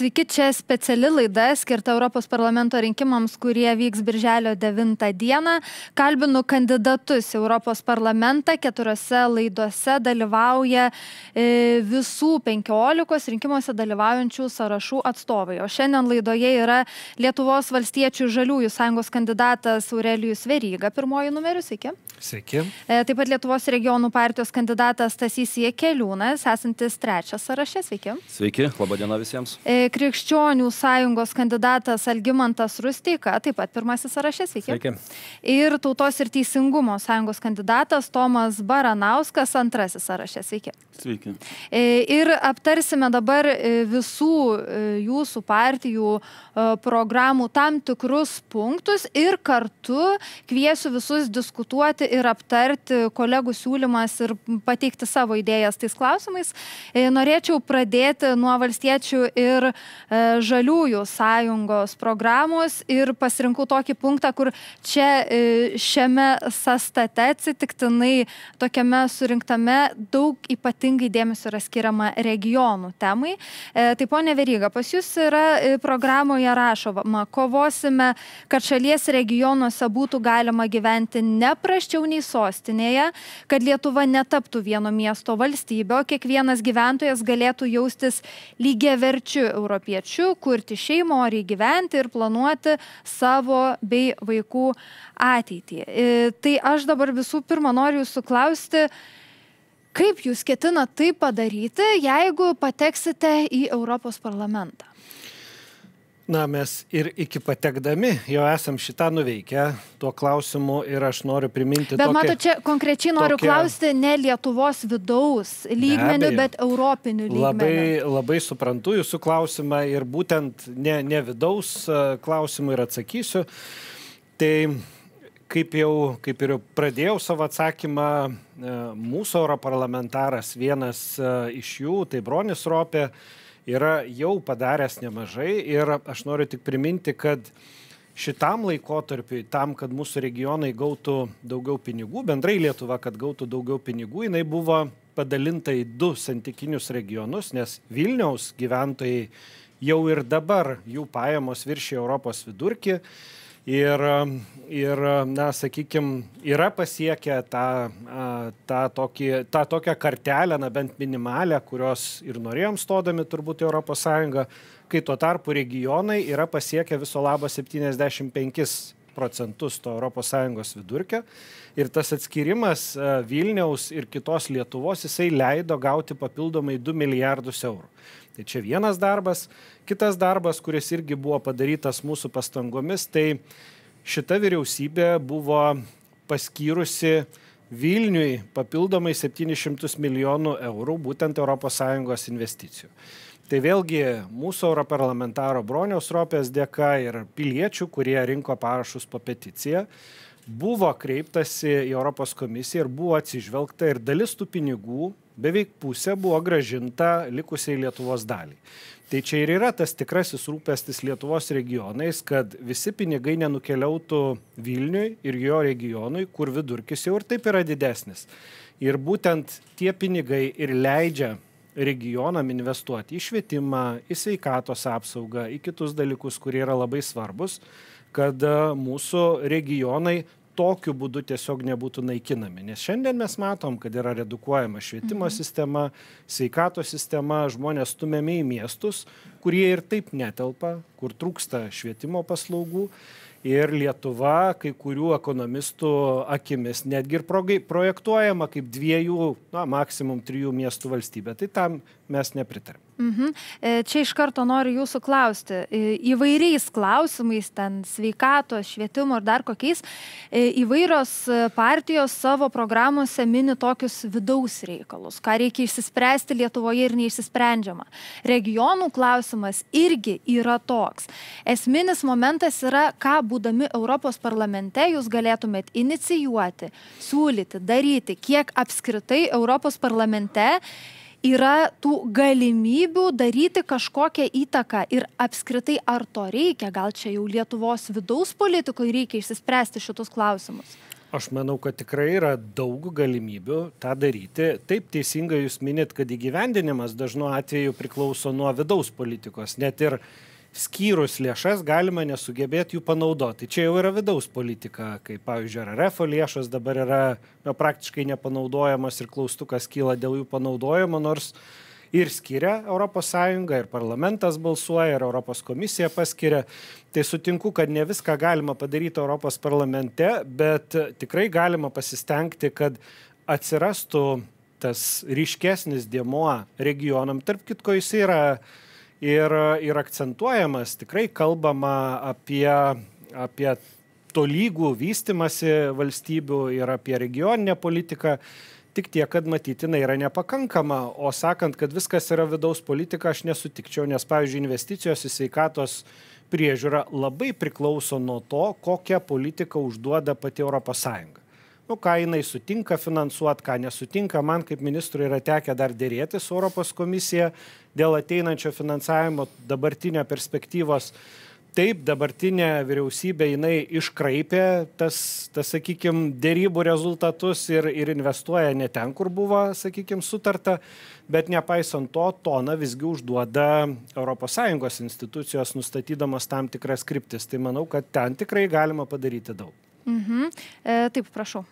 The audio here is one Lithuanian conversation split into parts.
Sveiki, čia speciali laida skirta Europos parlamento rinkimams, kurie vyks birželio 9 dieną. Kalbinu kandidatus į Europos parlamentą, 4 laidose dalyvauja visų 15 rinkimuose dalyvaujančių sąrašų atstovai. O šiandien laidoje yra Lietuvos valstiečių žaliųjų sąjungos kandidatas Aurelijus Veryga, pirmoji numeriu, sveiki. Sveiki. Taip pat Lietuvos regionų partijos kandidatas Stasys Jakeliūnas, esantis trečias sąraše, sveiki. Sveiki, laba diena visiems. Krikščionių sąjungos kandidatas Algimantas Rusteika, taip pat pirmasis sąraše, sveiki. Sveiki. Ir Tautos ir teisingumo sąjungos kandidatas Tomas Baranauskas, antrasis sąraše, sveiki. Sveiki. Ir aptarsime dabar visų jūsų partijų programų tam tikrus punktus ir kartu kviesiu visus diskutuoti ir aptarti kolegų siūlymas ir pateikti savo idėjas tais klausimais. Norėčiau pradėti nuo valstiečių ir žaliųjų sąjungos programos ir pasirinkau tokį punktą, kur čia šiame sąstate atsitiktinai tokiame surinktame daug ypatingai dėmesio yra skiriama regionų temai. Tai ponia Veryga, pas jūs yra programoje rašoma, kovosime, kad šalies regionuose būtų galima gyventi ne prasčiau nei sostinėje, kad Lietuva netaptų vieno miesto valstybė, o kiekvienas gyventojas galėtų jaustis lygiaverčiu europiečiu, kurti šeimą, oriai gyventi ir planuoti savo bei vaikų ateitį. Tai aš dabar visų pirma noriu jūsų klausti, kaip jūs ketinate tai padaryti, jeigu pateksite į Europos parlamentą? Na, mes ir iki patekdami jau esam šitą nuveikę tuo klausimu ir aš noriu priminti Bet mato, čia konkrečiai noriu klausti ne Lietuvos vidaus lygmenių, bet europinių lygmenių. Labai suprantu jūsų klausimą ir būtent ne vidaus klausimų ir atsakysiu. Tai kaip ir pradėjau savo atsakymą, mūsų europarlamentaras, vienas iš jų, tai Bronis Ropė, yra jau padaręs nemažai ir aš noriu tik priminti, kad šitam laikotarpiui, tam, kad mūsų regionai gautų daugiau pinigų, bendrai Lietuva, kad gautų daugiau pinigų, jinai buvo padalinta į 2 santykinius regionus, nes Vilniaus gyventojai jau ir dabar jų pajamos viršė Europos vidurkį. Ir na, sakykime, yra pasiekę tą tokią kartelę, na, bent minimalę, kurios ir norėjom stodami turbūt Europos Sąjungą, kai tuo tarpu regionai yra pasiekę viso labo 75% to Europos Sąjungos vidurkio. Ir tas atskirimas Vilniaus ir kitos Lietuvos, jisai leido gauti papildomai 2 milijardus eurų. Tai čia vienas darbas. Kitas darbas, kuris irgi buvo padarytas mūsų pastangomis, tai šita vyriausybė buvo paskyrusi Vilniui papildomai 700 milijonų eurų būtent ES investicijų. Tai vėlgi mūsų europarlamentaro Broniaus Ropės dėka ir piliečių, kurie rinko parašus po peticiją, buvo kreiptasi į Europos komisiją ir buvo atsižvelgta ir dalis tų pinigų, beveik pusė buvo grąžinta likusiai Lietuvos daliai. Tai čia ir yra tas tikrasis rūpestis Lietuvos regionais, kad visi pinigai nenukeliautų Vilniui ir jo regionui, kur vidurkis jau ir taip yra didesnis. Ir būtent tie pinigai ir leidžia regionam investuoti į švietimą, į sveikatos apsaugą, į kitus dalykus, kurie yra labai svarbus, kad mūsų regionai tokiu būdu tiesiog nebūtų naikinami. Nes šiandien mes matom, kad yra redukuojama švietimo sistema, sveikatos sistema, žmonės stumiami į miestus, kurie ir taip netelpa, kur trūksta švietimo paslaugų. Ir Lietuva, kai kurių ekonomistų akimis, netgi ir projektuojama kaip 2, na, maksimum 3 miestų valstybė. Tai tam mes nepritarėm. Čia iš karto noriu jūsų klausti. Įvairiais klausimais, ten sveikatos, švietimo ir dar kokiais, įvairios partijos savo programuose mini tokius vidaus reikalus, ką reikia išsispręsti Lietuvoje ir neišsisprendžiama. Regionų klausimas irgi yra toks. Esminis momentas yra, ką būdami Europos parlamente jūs galėtumėt inicijuoti, siūlyti, daryti, kiek apskritai Europos parlamente yra tų galimybių daryti kažkokią įtaką ir apskritai ar to reikia, gal čia jau Lietuvos vidaus politikoje reikia išsispręsti šitus klausimus? Aš manau, kad tikrai yra daug galimybių tą daryti. Taip teisingai jūs minit, kad įgyvendinimas dažnu atveju priklauso nuo vidaus politikos. Net ir skyrus lėšas galima nesugebėti jų panaudoti. Tai čia jau yra vidaus politika, kaip pavyzdžiui, RRF lėšos dabar yra praktiškai nepanaudojamos ir klaustukas kyla dėl jų panaudojimo, nors ir skiria ES, ir parlamentas balsuoja, ir Europos komisija paskiria. Tai sutinku, kad ne viską galima padaryti Europos parlamente, bet tikrai galima pasistengti, kad atsirastų tas ryškesnis dėmuo regionam. Tarp kitko, jis yra ir akcentuojamas, tikrai kalbama apie tolygų vystimąsi valstybių ir apie regioninę politiką. Tik tiek, kad matytina yra nepakankama, o sakant, kad viskas yra vidaus politika, aš nesutikčiau, nes, pavyzdžiui, investicijos į sveikatos priežiūrą labai priklauso nuo to, kokią politiką užduoda pati ES. Ką jinai sutinka finansuoti, ką nesutinka. Man kaip ministrui yra tekę dar dėrėti su Europos komisija dėl ateinančio finansavimo dabartinio perspektyvos. Taip, dabartinė vyriausybė jinai iškraipė sakykime, dėrybų rezultatus ir investuoja ne ten, kur buvo, sakykime, sutarta, bet nepaisant to, toną visgi užduoda ES institucijos, nustatydamos tam tikras kryptis. Tai manau, kad ten tikrai galima padaryti daug. Taip, prašau.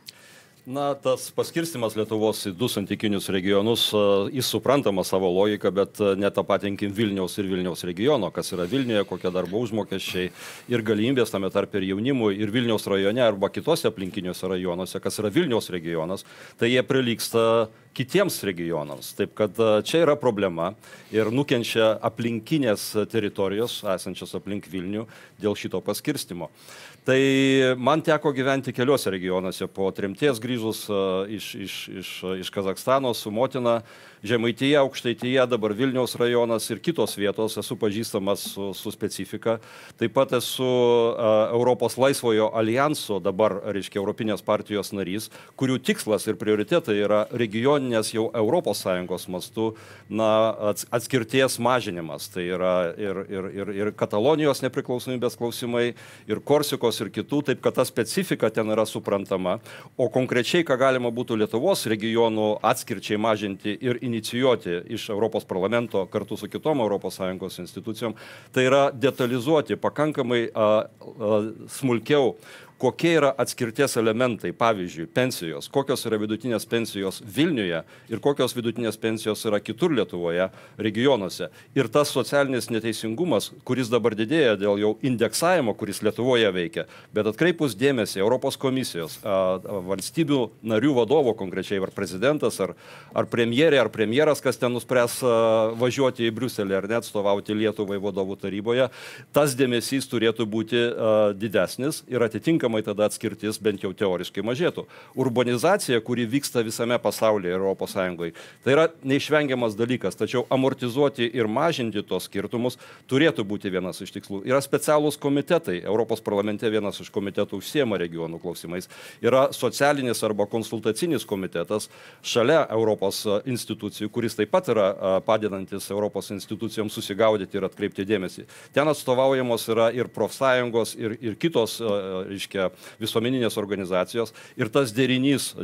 Na, tas paskirstimas Lietuvos į 2 santykinius regionus, jis suprantama savo logiką, bet netapatinkim Vilniaus ir Vilniaus regiono, kas yra Vilniuje, kokie darbo užmokesčiai ir galimybės tame tarp ir jaunimui, ir Vilniaus rajone arba kitose aplinkiniuose rajonuose, kas yra Vilniaus regionas, tai jie prilygsta kitiems regionams. Taip kad čia yra problema ir nukenčia aplinkinės teritorijos, esančios aplink Vilnių, dėl šito paskirstimo. Tai man teko gyventi keliuose regionuose po tremties grįžus iš Kazakstano su motina, Žemaitija, Aukštaitija, dabar Vilniaus rajonas ir kitos vietos, esu pažįstamas su specifika. Taip pat esu Europos laisvojo alijanso, dabar, reiškia, Europinės partijos narys, kurių tikslas ir prioritetai yra regioninės jau ES mastų atskirties mažinimas. Tai yra ir Katalonijos nepriklausomybės klausimai, ir Korsikos, ir kitų, taip kad ta specifika ten yra suprantama. O konkrečiai, ką galima būtų Lietuvos regionų atskirčiai mažinti ir inicijuoti iš Europos parlamento kartu su kitom ES institucijom, tai yra detalizuoti pakankamai smulkiau, kokie yra atskirties elementai, pavyzdžiui, pensijos, kokios yra vidutinės pensijos Vilniuje ir kokios vidutinės pensijos yra kitur Lietuvoje regionuose. Ir tas socialinis neteisingumas, kuris dabar didėja dėl jau indeksavimo, kuris Lietuvoje veikia, bet atkreipus dėmesį Europos komisijos, valstybių narių vadovo konkrečiai, ar prezidentas, ar premjerė, ar premjeras, kas ten nuspręs važiuoti į Briuselį ar net atstovauti Lietuvai vadovų taryboje, tas dėmesys turėtų būti didesnis ir atitinkamai tada atskirtis bent jau teoriškai mažėtų. Urbanizacija, kuri vyksta visame pasaulyje ir ES, tai yra neišvengiamas dalykas, tačiau amortizuoti ir mažinti tos skirtumus turėtų būti vienas iš tikslų. Yra specialūs komitetai, Europos parlamente vienas iš komitetų užsiema regionų klausimais, yra socialinis arba konsultacinis komitetas šalia Europos institucijų, kuris taip pat yra padedantis Europos institucijoms susigaudyti ir atkreipti dėmesį. Ten atstovaujamos yra ir profsąjungos, ir kitos, reiškia, visuomeninės organizacijos ir tas derinys,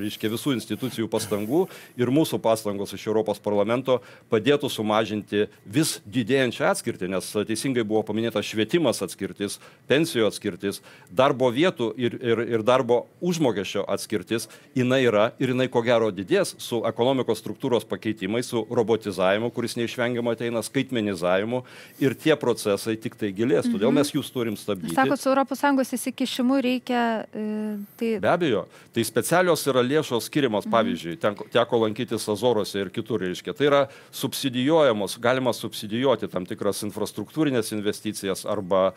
reiškia, visų institucijų pastangų ir mūsų pastangos iš Europos parlamento padėtų sumažinti vis didėjančią atskirtį, nes teisingai buvo paminėta švietimas atskirtis, pensijų atskirtis, darbo vietų ir darbo užmokesčio atskirtis, jinai yra ir jinai ko gero didės su ekonomikos struktūros pakeitimais, su robotizavimu, kuris neišvengiamai ateina, skaitmenizavimu ir tie procesai tik tai gilės, todėl mes jūs turim stabdyti. Sakot, su ES įsikišimu reikia... Be abejo, tai specialios yra lėšos skiriamos, pavyzdžiui, teko lankytis Azorose ir kitur, reiškia. Tai yra subsidijuojamos, galima subsidijuoti tam tikras infrastruktūrinės investicijas arba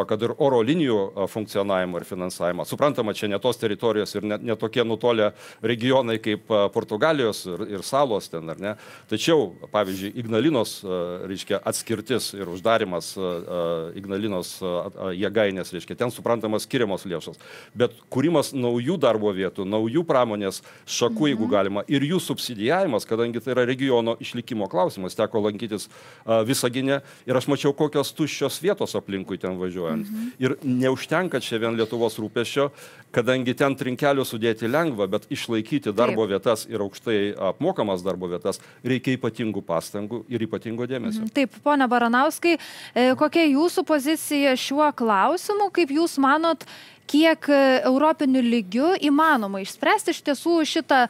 kad ir oro linijų funkcionavimą ir finansavimą. Suprantama, čia ne tos teritorijos ir ne tokie nutolę regionai kaip Portugalijos ir salos ten, ar ne. Tačiau, pavyzdžiui, Ignalinos, reiškia, atskirtis ir uždarimas Ignalinos jėgainės, reiškia, ten suprantama finansuojamas, skiriamos lėšos. Bet kūrimas naujų darbo vietų, naujų pramonės šakų, jeigu galima, ir jų subsidijavimas, kadangi tai yra regiono išlikimo klausimas, teko lankytis Visagine ir aš mačiau, kokios tuščios vietos aplinkui ten važiuojant. Ir neužtenka čia vien Lietuvos rūpesčio, kadangi ten trinkelių sudėti lengva, bet išlaikyti darbo vietas ir aukštai apmokamas darbo vietas reikia ypatingų pastangų ir ypatingo dėmesio. Taip, ponia Baranauskai, kokia jūsų pozicija šiuo klausimu, kaip jūs manot, kiek europiniu lygiu įmanoma išspręsti iš tiesų šitą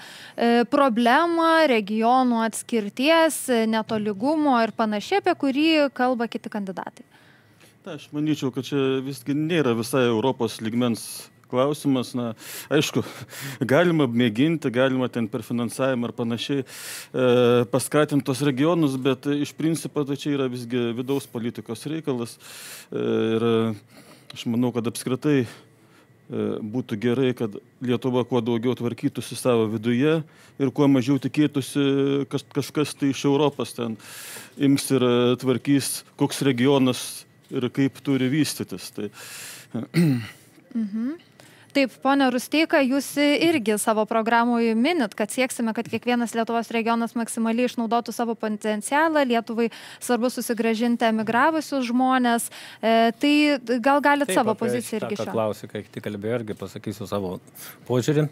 problemą regionų atskirties, netolygumo ir panašiai, apie kurį kalba kiti kandidatai? Aš manyčiau, kad čia visgi nėra visai Europos lygmens klausimas. Na, aišku, galima mėginti, galima ten per finansavimą ar panašiai paskatinti tos regionus, bet iš principo tai čia yra visgi vidaus politikos reikalas. Ir aš manau, kad apskritai būtų gerai, kad Lietuva kuo daugiau tvarkytųsi savo viduje ir kuo mažiau tikėtųsi kažkas tai iš Europos ten ims ir tvarkys, koks regionas ir kaip turi vystytis. Tai... Taip, ponia Rusteika, jūs irgi savo programoje minit, kad sieksime, kad kiekvienas Lietuvos regionas maksimaliai išnaudotų savo potencialą, Lietuvai svarbu susigrąžinti emigravusius žmonės. Tai gal galit savo poziciją irgi šio? Klausiu, kai tik kalbėjau, irgi pasakysiu savo požiūrį.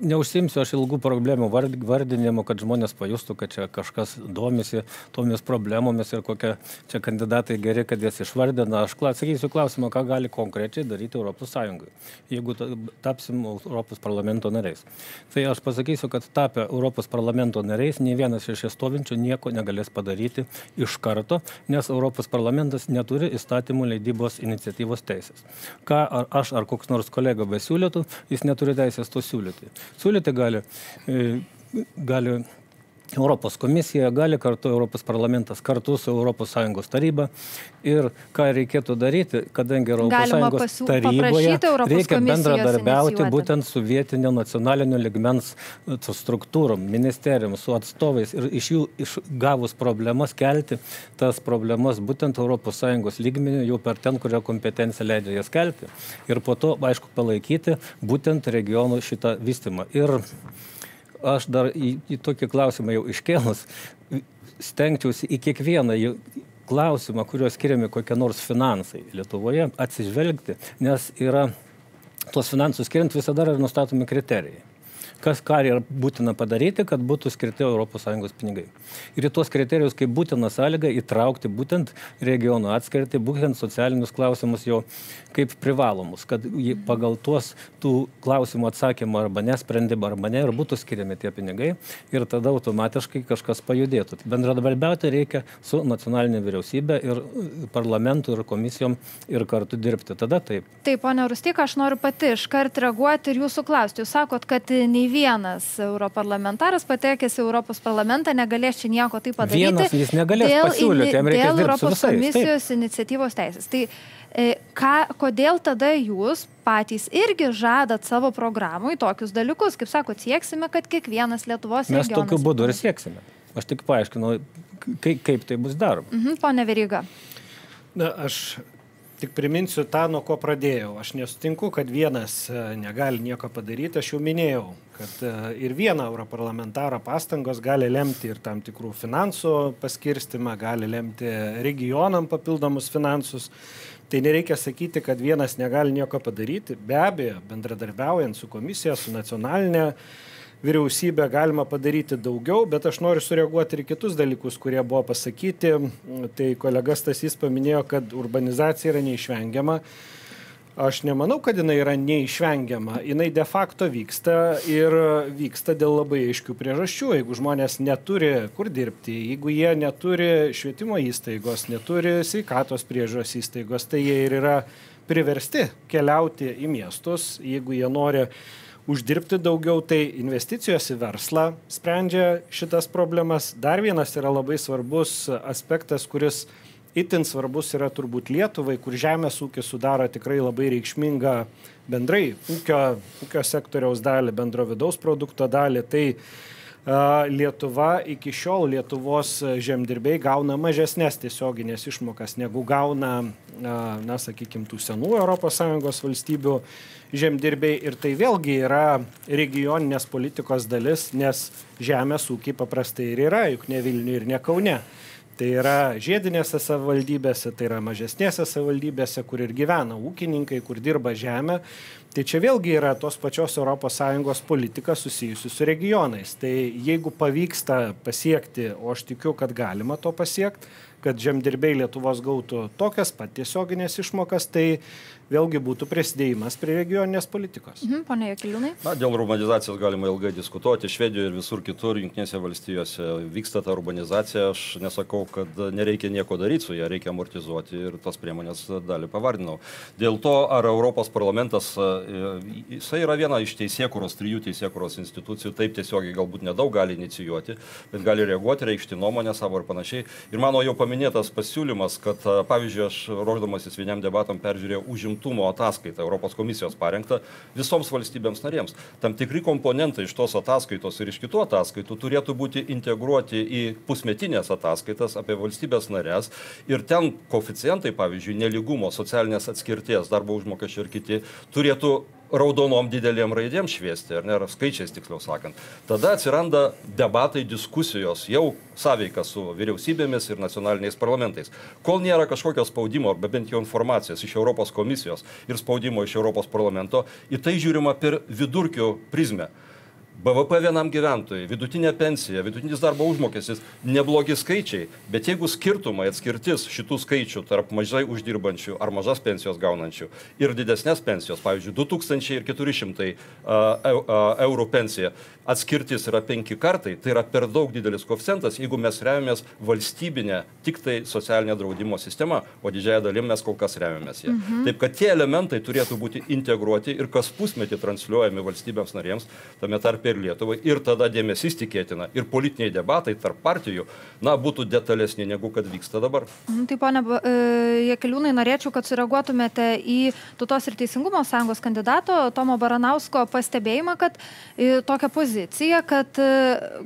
Neužsiimsiu aš ilgų problemų vardinimu, kad žmonės pajustų, kad čia kažkas domisi tomis problemomis ir kokie čia kandidatai geri, kad jas išvardina. Aš atsakysiu klausimą, ką gali konkrečiai daryti Europos Sąjungai, jeigu tapsim Europos parlamento nariais. Tai aš pasakysiu, kad tapę Europos parlamento nariais, nei vienas iš stovinčių nieko negalės padaryti iš karto, nes Europos parlamentas neturi įstatymų leidybos iniciatyvos teisės. Ką aš ar koks nors kolega besiūlytų, jis neturi teisės to siūlyti. Siūlyti gali Europos komisija, gali kartu Europos parlamentas, kartu su Europos Sąjungos taryba. Ir ką reikėtų daryti, kadangi Europos Sąjungos taryboje reikia bendradarbiauti būtent su vietinio nacionalinio ligmens struktūrom, ministerijom, su atstovais ir iš jų gavus problemas kelti tas problemas būtent Europos Sąjungos lygmeniu jau per ten, kurio kompetencija leidžia jas kelti. Ir po to, aišku, palaikyti būtent regionų šitą vystymą. Ir aš dar į tokį klausimą jau iškėlus, stengčiausi į kiekvieną klausimą, kurio skiriami kokie nors finansai Lietuvoje, atsižvelgti, nes yra tuos finansus skiriant visada yra nustatomi kriterijai. Ką yra būtina padaryti, kad būtų skirti ES pinigai. Ir į tuos kriterijus kaip būtina sąlyga įtraukti būtent regionų atskirti, būtent socialinius klausimus jau kaip privalomus, kad pagal tuos tų klausimų atsakymą arba nesprendimą arba ne ir būtų skiriami tie pinigai ir tada automatiškai kažkas pajudėtų. Bendradarbiauti reikia su nacionalinė vyriausybė ir parlamentu ir komisijom ir kartu dirbti. Tada taip. Taip, ponia Rusteika, aš noriu pati iškart reaguoti ir jūsų klausti. Jūs sakot, kad nei vienas europarlamentaras patekęs į Europos parlamentą negalės čia nieko tai padaryti. Vienas jis negalės pasiūlyti, jam reikės dirbti su visais. Europos komisijos iniciatyvos teisės. Tai kodėl tada jūs patys irgi žadat savo programui tokius dalykus? Kaip sakot, sieksime, kad kiekvienas Lietuvos regionas... Mes tokiu būdu ir sieksime. Aš tik paaiškinu, kaip tai bus daroma. Pone Veryga. Na, aš tik priminsiu tą, nuo ko pradėjau. Aš nesutinku, kad vienas negali nieko padaryti. Aš jau minėjau, kad ir vieno europarlamentaro pastangos gali lemti ir tam tikrų finansų paskirstimą, gali lemti regionam papildomus finansus. Tai nereikia sakyti, kad vienas negali nieko padaryti. Be abejo, bendradarbiaujant su komisija, su nacionalinė vyriausybė galima padaryti daugiau, bet aš noriu sureaguoti ir kitus dalykus, kurie buvo pasakyti. Tai kolega Stasys paminėjo, kad urbanizacija yra neišvengiama. Aš nemanau, kad jinai yra neišvengiama. Jinai de facto vyksta ir vyksta dėl labai aiškių priežasčių. Jeigu žmonės neturi kur dirbti, jeigu jie neturi švietimo įstaigos, neturi sveikatos priežiūros įstaigos, tai jie ir yra priversti keliauti į miestus. Jeigu jie nori uždirbti daugiau, tai investicijos į verslą sprendžia šitas problemas. Dar vienas yra labai svarbus aspektas, kuris itin svarbus yra turbūt Lietuvai, kur žemės ūkis sudaro tikrai labai reikšmingą bendrai ūkio sektoriaus dalį, bendro vidaus produkto dalį. Tai Lietuva iki šiol Lietuvos žemdirbiai gauna mažesnės tiesioginės išmokas negu gauna, na, sakykime, tų senų ES valstybių žemdirbiai. Ir tai vėlgi yra regioninės politikos dalis, nes žemės ūkiai paprastai ir yra, juk ne Vilniuje ir ne Kaune. Tai yra žiedinėse savivaldybėse, tai yra mažesnėse savivaldybėse, kur ir gyvena ūkininkai, kur dirba žemę. Tai čia vėlgi yra tos pačios ES politika susijusi su regionais. Tai jeigu pavyksta pasiekti, o aš tikiu, kad galima to pasiekti, kad žemdirbiai Lietuvos gautų tokias pat tiesioginės išmokas, tai vėlgi būtų prisidėjimas prie regioninės politikos. Pone Jakeliūnai. Dėl urbanizacijos galima ilgai diskutuoti. Švedijoje ir visur kitur, Jungtinėse valstijose vyksta ta urbanizacija. Aš nesakau, kad nereikia nieko daryti su ją, reikia amortizuoti ir tas priemonės dalį pavardinau. Dėl to, ar Europos parlamentas, jisai yra viena iš teisėkuros, 3 teisėkuros institucijų, taip tiesiogiai galbūt nedaug gali inicijuoti, bet gali reaguoti, reikšti nuomonę savo ir panašiai. Ir mano jau paminėtas pasiūlymas, kad, pavyzdžiui, aš ruošdamasis vienam debatam peržiūrėjau užimtumo ataskaitą Europos komisijos parengtą visoms valstybėms narėms. Tam tikri komponentai iš tos ataskaitos ir iš kitų ataskaitų turėtų būti integruoti į pusmetinės ataskaitas apie valstybės narės ir ten koeficientai, pavyzdžiui, nelygumo, socialinės atskirties, darbo užmokesčio ir kiti, turėtų raudonom didelėm raidėm šviesti, ar ne, skaičiais tiksliau sakant. Tada atsiranda debatai, diskusijos, jau sąveika su vyriausybėmis ir nacionaliniais parlamentais. Kol nėra kažkokio spaudimo, arba bent jau informacijos iš Europos komisijos ir spaudimo iš Europos parlamento, į tai žiūrima per vidurkių prizmę. BVP vienam gyventojui, vidutinė pensija, vidutinis darbo užmokestis, neblogi skaičiai, bet jeigu skirtumai, atskirtis šitų skaičių tarp mažai uždirbančių ar mažas pensijos gaunančių ir didesnės pensijos, pavyzdžiui, 2400 eurų pensija, atskirtis yra 5 kartai, tai yra per daug didelis koeficientas, jeigu mes remiamės valstybinę tik tai socialinė draudimo sistema, o didžiąją dalim mes kol kas remiamės ją. Taip, kad tie elementai turėtų būti integruoti ir kas pusmetį transliuojami valstybėms narėms, tame tarpe ir Lietuvai, ir tada dėmesys tikėtina ir politiniai debatai tarp partijų, na, būtų detalesni negu kad vyksta dabar. Tai, pone Jakeliūnai, norėčiau, kad sureaguotumėte į Tautos ir Teisingumo sąjungos kandidato Tomo Baranausko pastebėjimą, kad tokia pozicija, kad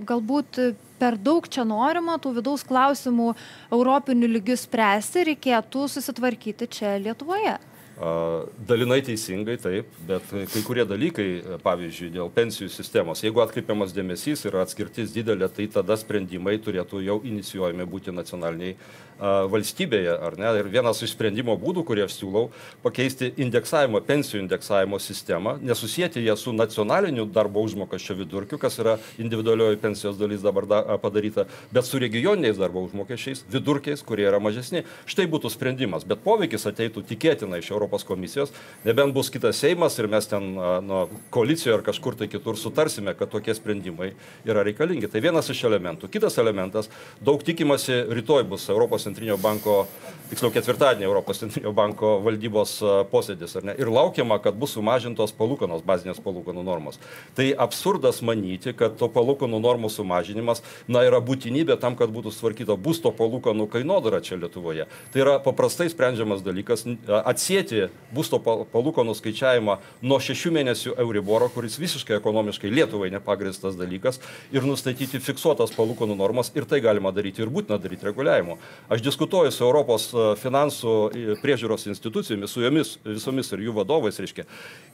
galbūt per daug čia norima tų vidaus klausimų europinių lygių spręsti, reikėtų susitvarkyti čia Lietuvoje. Dalinai teisingai, taip, bet kai kurie dalykai, pavyzdžiui, dėl pensijų sistemos, jeigu atkreipiamas dėmesys ir atskirtis didelė, tai tada sprendimai turėtų jau inicijuojami būti nacionaliniai valstybėje, ar ne? Ir vienas iš sprendimo būdų, kurį aš siūlau, pakeisti indeksavimo, pensijų indeksavimo sistemą, nesusijęti ją su nacionaliniu darbo užmokesčio vidurkiu, kas yra individualioji pensijos dalis dabar padaryta, bet su regioniniais darbo užmokesčiais, vidurkiais, kurie yra mažesni. Štai būtų sprendimas, bet poveikis ateitų tikėtina iš Europos komisijos, nebent bus kitas Seimas ir mes ten koalicijoje ar kažkur tai kitur sutarsime, kad tokie sprendimai yra reikalingi. Tai vienas iš elementų. Kitas elementas, daug tikimasi, rytoj bus Europos centrinio banko, tiksliau ketvirtadienį Europos centrinio banko valdybos posėdis, ar ne? Ir laukiama, kad bus sumažintos palūkanos, bazinės palūkanų normos. Tai absurdas manyti, kad to palūkanų normų sumažinimas, yra būtinybė tam, kad būtų sutvarkyta būsto palūkanų kainodara čia Lietuvoje. Tai yra paprastai sprendžiamas dalykas, atsieti būsto palūkanų skaičiavimą nuo 6 mėnesių Euriboro, kuris visiškai ekonomiškai Lietuvai nepagrįstas dalykas, ir nustatyti fiksuotas palūkanų normas, ir tai galima daryti ir būtina daryti reguliavimo. Aš diskutuoju su Europos finansų priežiūros institucijomis, su jomis visomis ir jų vadovais, reiškia.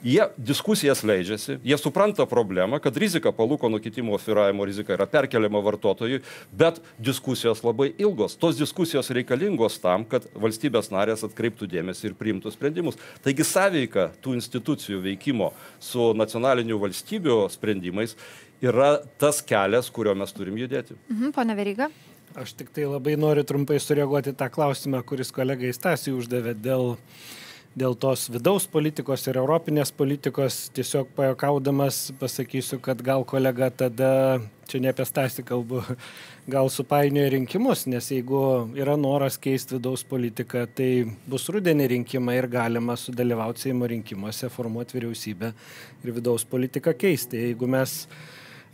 Jie diskusijas leidžiasi, jie supranta problemą, kad rizika palūkanų kitimo svyravimo rizika yra perkeliama vartotojui, bet diskusijos labai ilgos. Tos diskusijos reikalingos tam, kad valstybės narės atkreiptų dėmesį ir priimtų sprendimus. Taigi sąveika tų institucijų veikimo su nacionalinių valstybių sprendimais yra tas kelias, kurio mes turim judėti. Pone Veryga. Aš tik tai labai noriu trumpai sureaguoti tą klausimą, kuris kolegai Stasiui uždavė dėl tos vidaus politikos ir europinės politikos. Tiesiog pajuokaudamas pasakysiu, kad gal kolega tada, čia ne apie Stasį kalbu, gal supainioja rinkimus, nes jeigu yra noras keisti vidaus politiką, tai bus rudenį rinkimai ir galima sudalyvauti Seimo rinkimuose, formuoti vyriausybę ir vidaus politiką keisti. Jeigu mes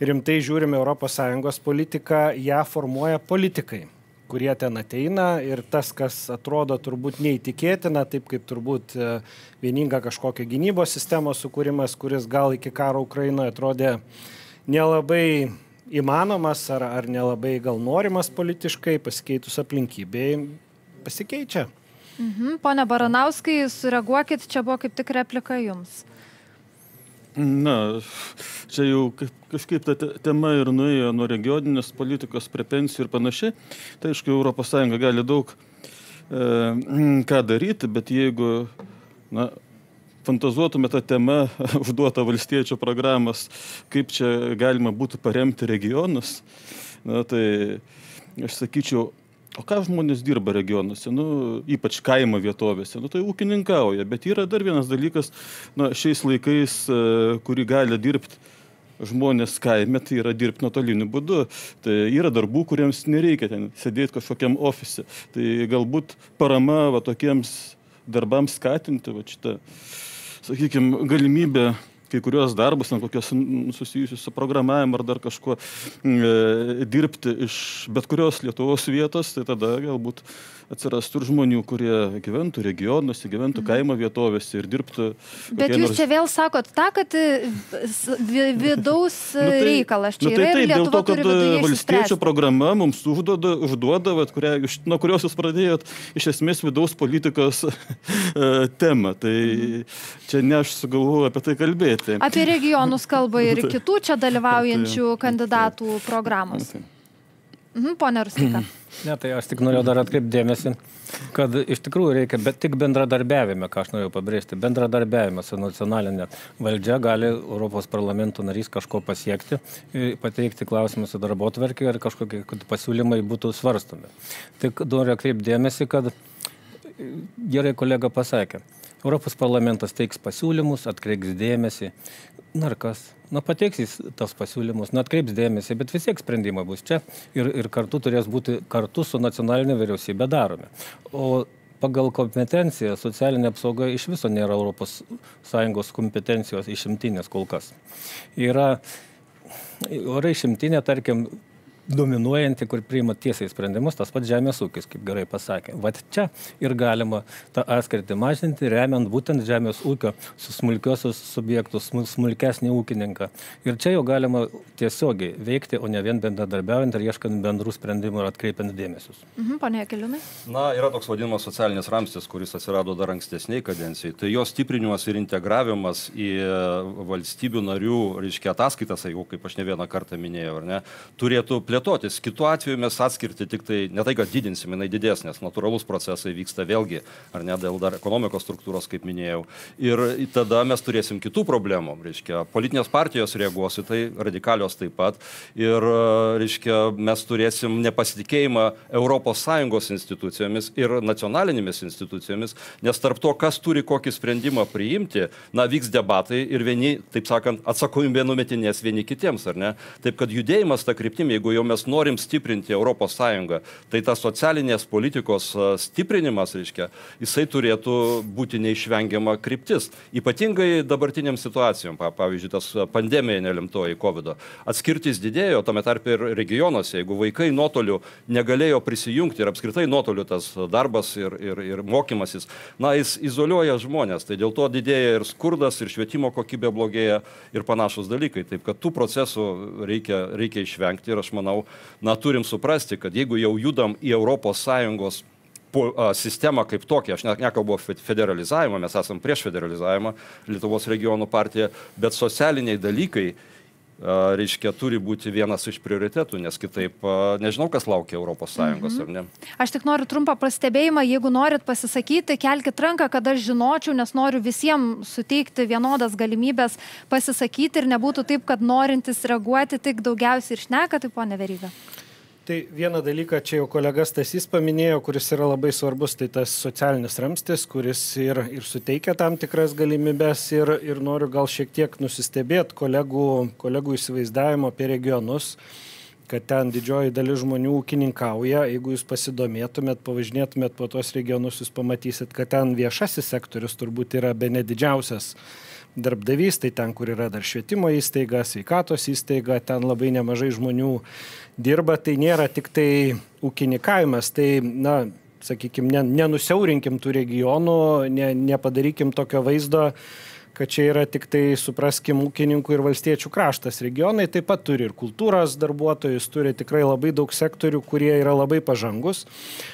rimtai žiūrime ES politiką, ją formuoja politikai, kurie ten ateina, ir tas, kas atrodo turbūt neįtikėtina, taip kaip turbūt vieninga kažkokia gynybos sistemos sukūrimas, kuris gal iki karo Ukrainoje atrodė nelabai įmanomas ar nelabai gal norimas politiškai, pasikeitus aplinkybei, pasikeičia. Pone Baranauskai, sureaguokit, čia buvo kaip tik replika jums. Na, čia jau kažkaip ta tema ir nuėjo nuo regioninės politikos prie pensijų ir panašiai. Tai aišku, ES gali daug ką daryti, bet jeigu fantazuotume tą temą, užduotą valstiečių programas, kaip čia galima būtų paremti regionus, tai aš sakyčiau, o ką žmonės dirba regionuose, ypač kaimo vietovėse, tai ūkininkauja, bet yra dar vienas dalykas, šiais laikais, kurį gali dirbti žmonės kaime, tai yra dirbti nuotoliniu būdu. Tai yra darbų, kuriems nereikia ten sėdėti kažkokiam ofise. Tai galbūt parama tokiems darbams skatinti, šitą, sakykime, galimybę kai kurios darbus, kokios susijusius su programavimu ar dar kažkuo dirbti iš bet kurios Lietuvos vietos, tai tada galbūt atsirastų ir žmonių, kurie gyventų regionuose, gyventų kaimo vietovėse ir dirbtų. Bet jūs čia vėl sakot tą, kad vidaus reikalas čia yra ir Lietuva turi viduje išspręsti. Valstiečių programa mums užduoda, nuo kurios jūs pradėjot iš esmės vidaus politikos temą. Tai čia ne aš sugalvoju apie tai kalbėti. Apie regionus kalba ir kitų čia dalyvaujančių kandidatų programos. Pone Rusteika. Ne, tai aš tik norėjau dar atkreipti dėmesį, kad iš tikrųjų reikia tik bendradarbiavime, ką aš norėjau pabrėžti, bendradarbiavime su nacionalinė valdžia gali Europos parlamento narys kažko pasiekti, pateikti klausimus į darbotvarkę ir kažkokie pasiūlymai būtų svarstomi. Tik noriu atkreipti dėmesį, kad gerai kolega pasakė, Europos parlamentas teiks pasiūlymus, atkreips dėmesį, ir kas? Pateiks tas pasiūlymus, atkreips dėmesį, bet vis tiek sprendimai bus čia ir kartu turės būti kartu su nacionalinė vyriausybė daromi. O pagal kompetenciją socialinė apsauga iš viso nėra ES kompetencijos išimtinės kol kas. Yra išimtinė, tarkim, dominuojanti, kur priima tiesiai sprendimus, tas pats žemės ūkis, kaip gerai pasakė. Vat čia ir galima tą atskirtį mažinti, remiant būtent žemės ūkio su smulkiosius subjektus, smulkesnį ūkininką. Ir čia jau galima tiesiogiai veikti, o ne vien bendradarbiaujant ir ieškant bendrų sprendimų ir atkreipiant dėmesius. Pone Jakeliūnai? Yra toks vadinamas socialinis ramstis, kuris atsirado dar ankstesniai kadencijai. Tai jo stiprinimas ir integravimas į valstybių narių, ataskaitas, jeigu kaip aš ne vieną kartą minėjau, ar ne, turėtų plėtotis. Kitu atveju mes atskirti tik tai, ne tai, kad didinsime, jinai didės, nes natūralus procesai vyksta vėlgi, ar ne, dėl dar ekonomikos struktūros, kaip minėjau. Ir tada mes turėsim kitų problemų. Politinės partijos reaguos į tai, radikalios taip pat. Ir mes turėsim nepasitikėjimą ES institucijomis ir nacionalinėmis institucijomis, nes tarp to, kas turi kokį sprendimą priimti, vyks debatai ir vieni, taip sakant, atsakomybė numetinės vieni kitiems, ar ne? Taip, kad judėjimas tą kryptimį, jeigu jau mes norim stiprinti ES, tai tas socialinės politikos stiprinimas, jisai turėtų būti neišvengiama kryptis. Ypatingai dabartiniam situacijom, pavyzdžiui, tas pandemija nelemtoji COVID-o. Atskirtis didėjo, tame tarpe ir regionuose, jeigu vaikai nuotoliu negalėjo prisijungti ir apskritai nuotoliu tas darbas ir mokymasis, jis izoliuoja žmonės, tai dėl to didėja ir skurdas, ir švietimo kokybė blogėja ir panašus dalykai. Taip, kad tų procesų reikia išvengti ir aš manau, turim suprasti, kad jeigu jau judam į ES sistemą kaip tokią, aš nekalbu federalizavimą, mes esam prieš federalizavimą, Lietuvos regionų partija, bet socialiniai dalykai, turi būti vienas iš prioritetų, nes kitaip nežinau, kas laukia ES, ar ne. Aš tik noriu trumpą pastebėjimą, jeigu norit pasisakyti, kelkit ranką, kad aš žinočiau, nes noriu visiems suteikti vienodas galimybės pasisakyti ir nebūtų taip, kad norintis reaguoti tik daugiausiai ir šneka, tai pone Veryga. Tai vieną dalyką čia jau kolega Stasys paminėjo, kuris yra labai svarbus, tai tas socialinis ramstis, kuris ir suteikia tam tikras galimybės ir noriu gal šiek tiek nusistebėti kolegų įsivaizdavimo apie regionus, kad ten didžioji dalis žmonių ūkininkauja. Jeigu jūs pasidomėtumėt, pavažinėtumėt po tos regionus, jūs pamatysit, kad ten viešasis sektorius turbūt yra bene didžiausias darbdavys, tai ten, kur yra dar švietimo įstaiga, sveikatos įstaiga, ten labai nemažai žmonių dirba, tai nėra tik tai ūkininkavimas, tai, sakykime, nenusiaurinkim tų regionų, nepadarykim tokio vaizdo, kad čia yra tik tai, supraskim, ūkininkų ir valstiečių kraštas. Regionai taip pat turi ir kultūros darbuotojus, turi tikrai labai daug sektorių, kurie yra labai pažangus.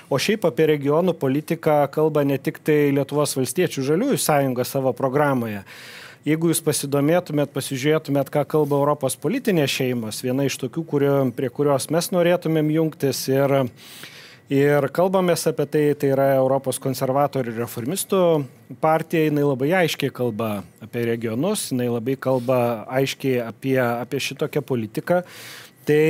O šiaip apie regionų politiką kalba ne tik tai Lietuvos valstiečių žaliųjų sąjunga savo programoje. Jeigu jūs pasidomėtumėt, pasižiūrėtumėt, ką kalba Europos politinės šeimos, viena iš tokių, prie kurios mes norėtumėm jungtis ir kalbamės apie tai, tai yra Europos konservatorių ir reformistų partija, jinai labai aiškiai kalba apie regionus, jinai labai kalba aiškiai apie šitokią politiką. Tai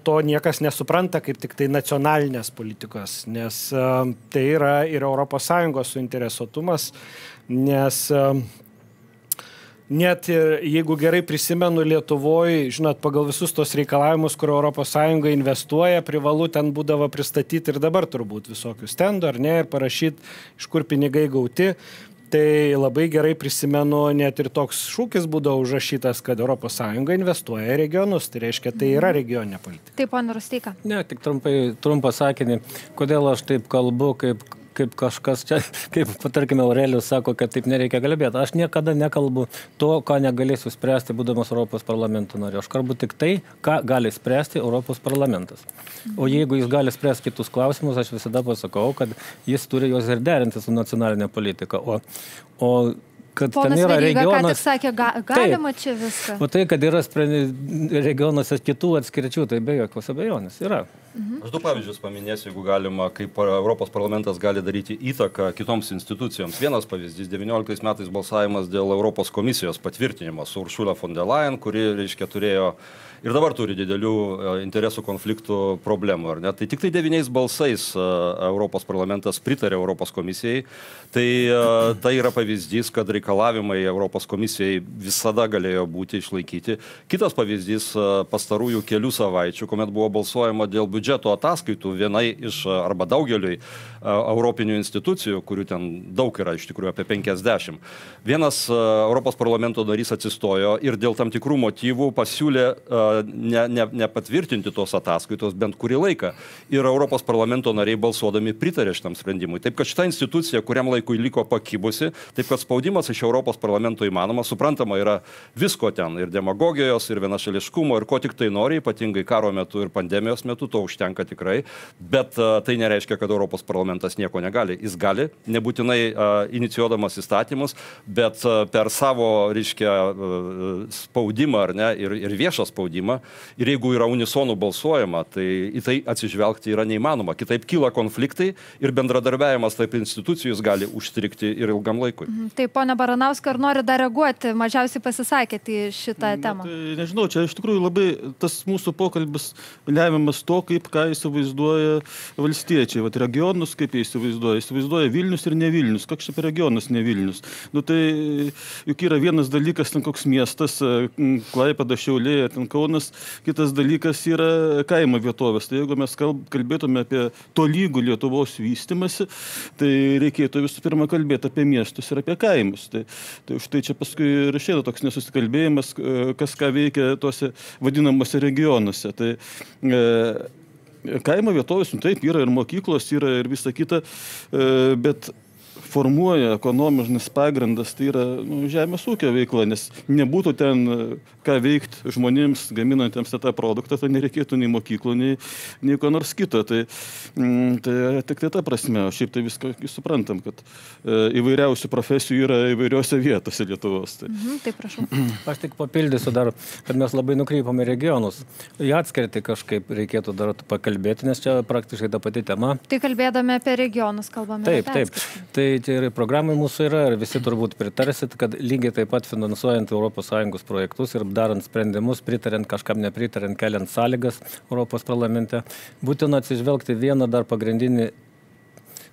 to niekas nesupranta kaip tik tai nacionalinės politikos, nes tai yra ir ES suinteresuotumas, nes net jeigu gerai prisimenu Lietuvoje, žinot, pagal visus tos reikalavimus, kur ES investuoja, privalu ten būdavo pristatyti ir dabar turbūt visokių stendų, ar ne, ir parašyti, iš kur pinigai gauti. Tai labai gerai prisimenu, net ir toks šūkis būdavo užrašytas, kad ES investuoja į regionus, tai reiškia, tai yra regioninė politika. Taip, ponė Rusteika. Ne, tik trumpą sakinį, kodėl aš taip kalbu, kaip kažkas čia, kaip, tarkime, Aurelijus sako, kad taip nereikia kalbėti. Aš niekada nekalbu to, ką negalėsiu spręsti, būdamas Europos parlamento nariu. Aš kalbu tik tai, ką gali spręsti Europos parlamentas. O jeigu jis gali spręsti kitus klausimus, aš visada pasakau, kad jis turi juos ir derinti su nacionalinė politika. O kad Ponas ten yra Veryga, regionas... ką tik sakė, galima taip, čia viską. O tai, kad yra regionuose kitų atskirčių, tai be jokios abejonės yra. Aš du pavyzdžius paminėsiu, jeigu galima, kaip Europos parlamentas gali daryti įtaką kitoms institucijoms. Vienas pavyzdys, 19 metais balsavimas dėl Europos komisijos patvirtinimo su Ursula von der Leyen, kuri, reiškia, turėjo ir dabar turi didelių interesų konfliktų problemų, ar ne? Tai tik tai 9 balsais Europos parlamentas pritarė Europos komisijai. Tai yra pavyzdys, kad reikalavimai Europos komisijai visada galėjo būti išlaikyti. Kitas pavyzdys pastarųjų kelių savaičių, kuomet buvo balsuojama dėl biudžeto ataskaitų vienai iš arba daugeliui europinių institucijų, kurių ten daug yra, iš tikrųjų apie 50. Vienas Europos parlamento narys atsistojo ir dėl tam tikrų motyvų pasiūlė nepatvirtinti tos ataskaitos bent kurį laiką. Ir Europos parlamento nariai balsuodami pritarė šitam sprendimui. Taip, kad šita institucija kuriam laikui liko pakibusi, taip, kad spaudimas iš Europos parlamento įmanoma, suprantama, yra visko ten, ir demagogijos, ir vienašališkumo, ir ko tik tai nori, ypatingai karo metu ir pandemijos metu, to užtenka tikrai, bet tai nereiškia, kad Europos parlamentas nieko negali. Jis gali, nebūtinai inicijuodamas įstatymus, bet per savo, reiškia, spaudimą, ar ne, ir viešą spaudimą. Ir jeigu yra unisonų balsuojama, tai į tai atsižvelgti yra neįmanoma. Kitaip kyla konfliktai ir bendradarbiavimas tarp institucijų gali užstrikti ir ilgam laikui. Taip, ponia Baranauskai, ar nori dar reaguoti? Mažiausiai pasisakėte į šitą temą. Tai nežinau, čia iš tikrųjų labai tas mūsų pokalbis lemiamas to, ką įsivaizduoja valstiečiai. Vat regionus, kaip jie įsivaizduoja. Įsivaizduoja Vilnius ir ne Vilnius. Koks čia per regionas ne Vilnius? Nu tai juk yra vienas dalykas, ten koks miestas, Klaipėda, Šiauliai, ten Kaunas, kitas dalykas yra kaimo vietovės. Tai jeigu mes kalbėtume apie tolygų Lietuvos vystimąsi, tai reikėtų visų pirma kalbėti apie miestus ir apie kaimus. Tai štai čia paskui ir išėda toks nesusikalbėjimas, kas ką veikia tuose vadinamuose regionuose. Tai kaimo vietovės, taip, yra ir mokyklos, yra ir visa kita, bet formuoja ekonominis pagrindas, tai yra žemės ūkio veikla, nes nebūtų ten ką veikti žmonėms, gaminantiems tą produktą, tai nereikėtų nei mokyklų, nei ko nors kito. Tai tik tai ta prasme, o šiaip tai viską suprantam, kad įvairiausių profesijų yra įvairiose vietose Lietuvos. Tai. Taip, prašau. Aš tik papildysiu dar, kad mes labai nukrypame regionus. Į atskirtį kažkaip reikėtų dar pakalbėti, nes čia praktiškai ta pati tema. Tai kalbėdami apie regionus kalbame. Taip. Tai ir programai mūsų yra ir visi turbūt pritarsit, kad lygiai taip pat finansuojant ES projektus ir darant sprendimus, pritariant kažkam nepritariant, keliant sąlygas Europos parlamente, būtina atsižvelgti vieną dar pagrindinį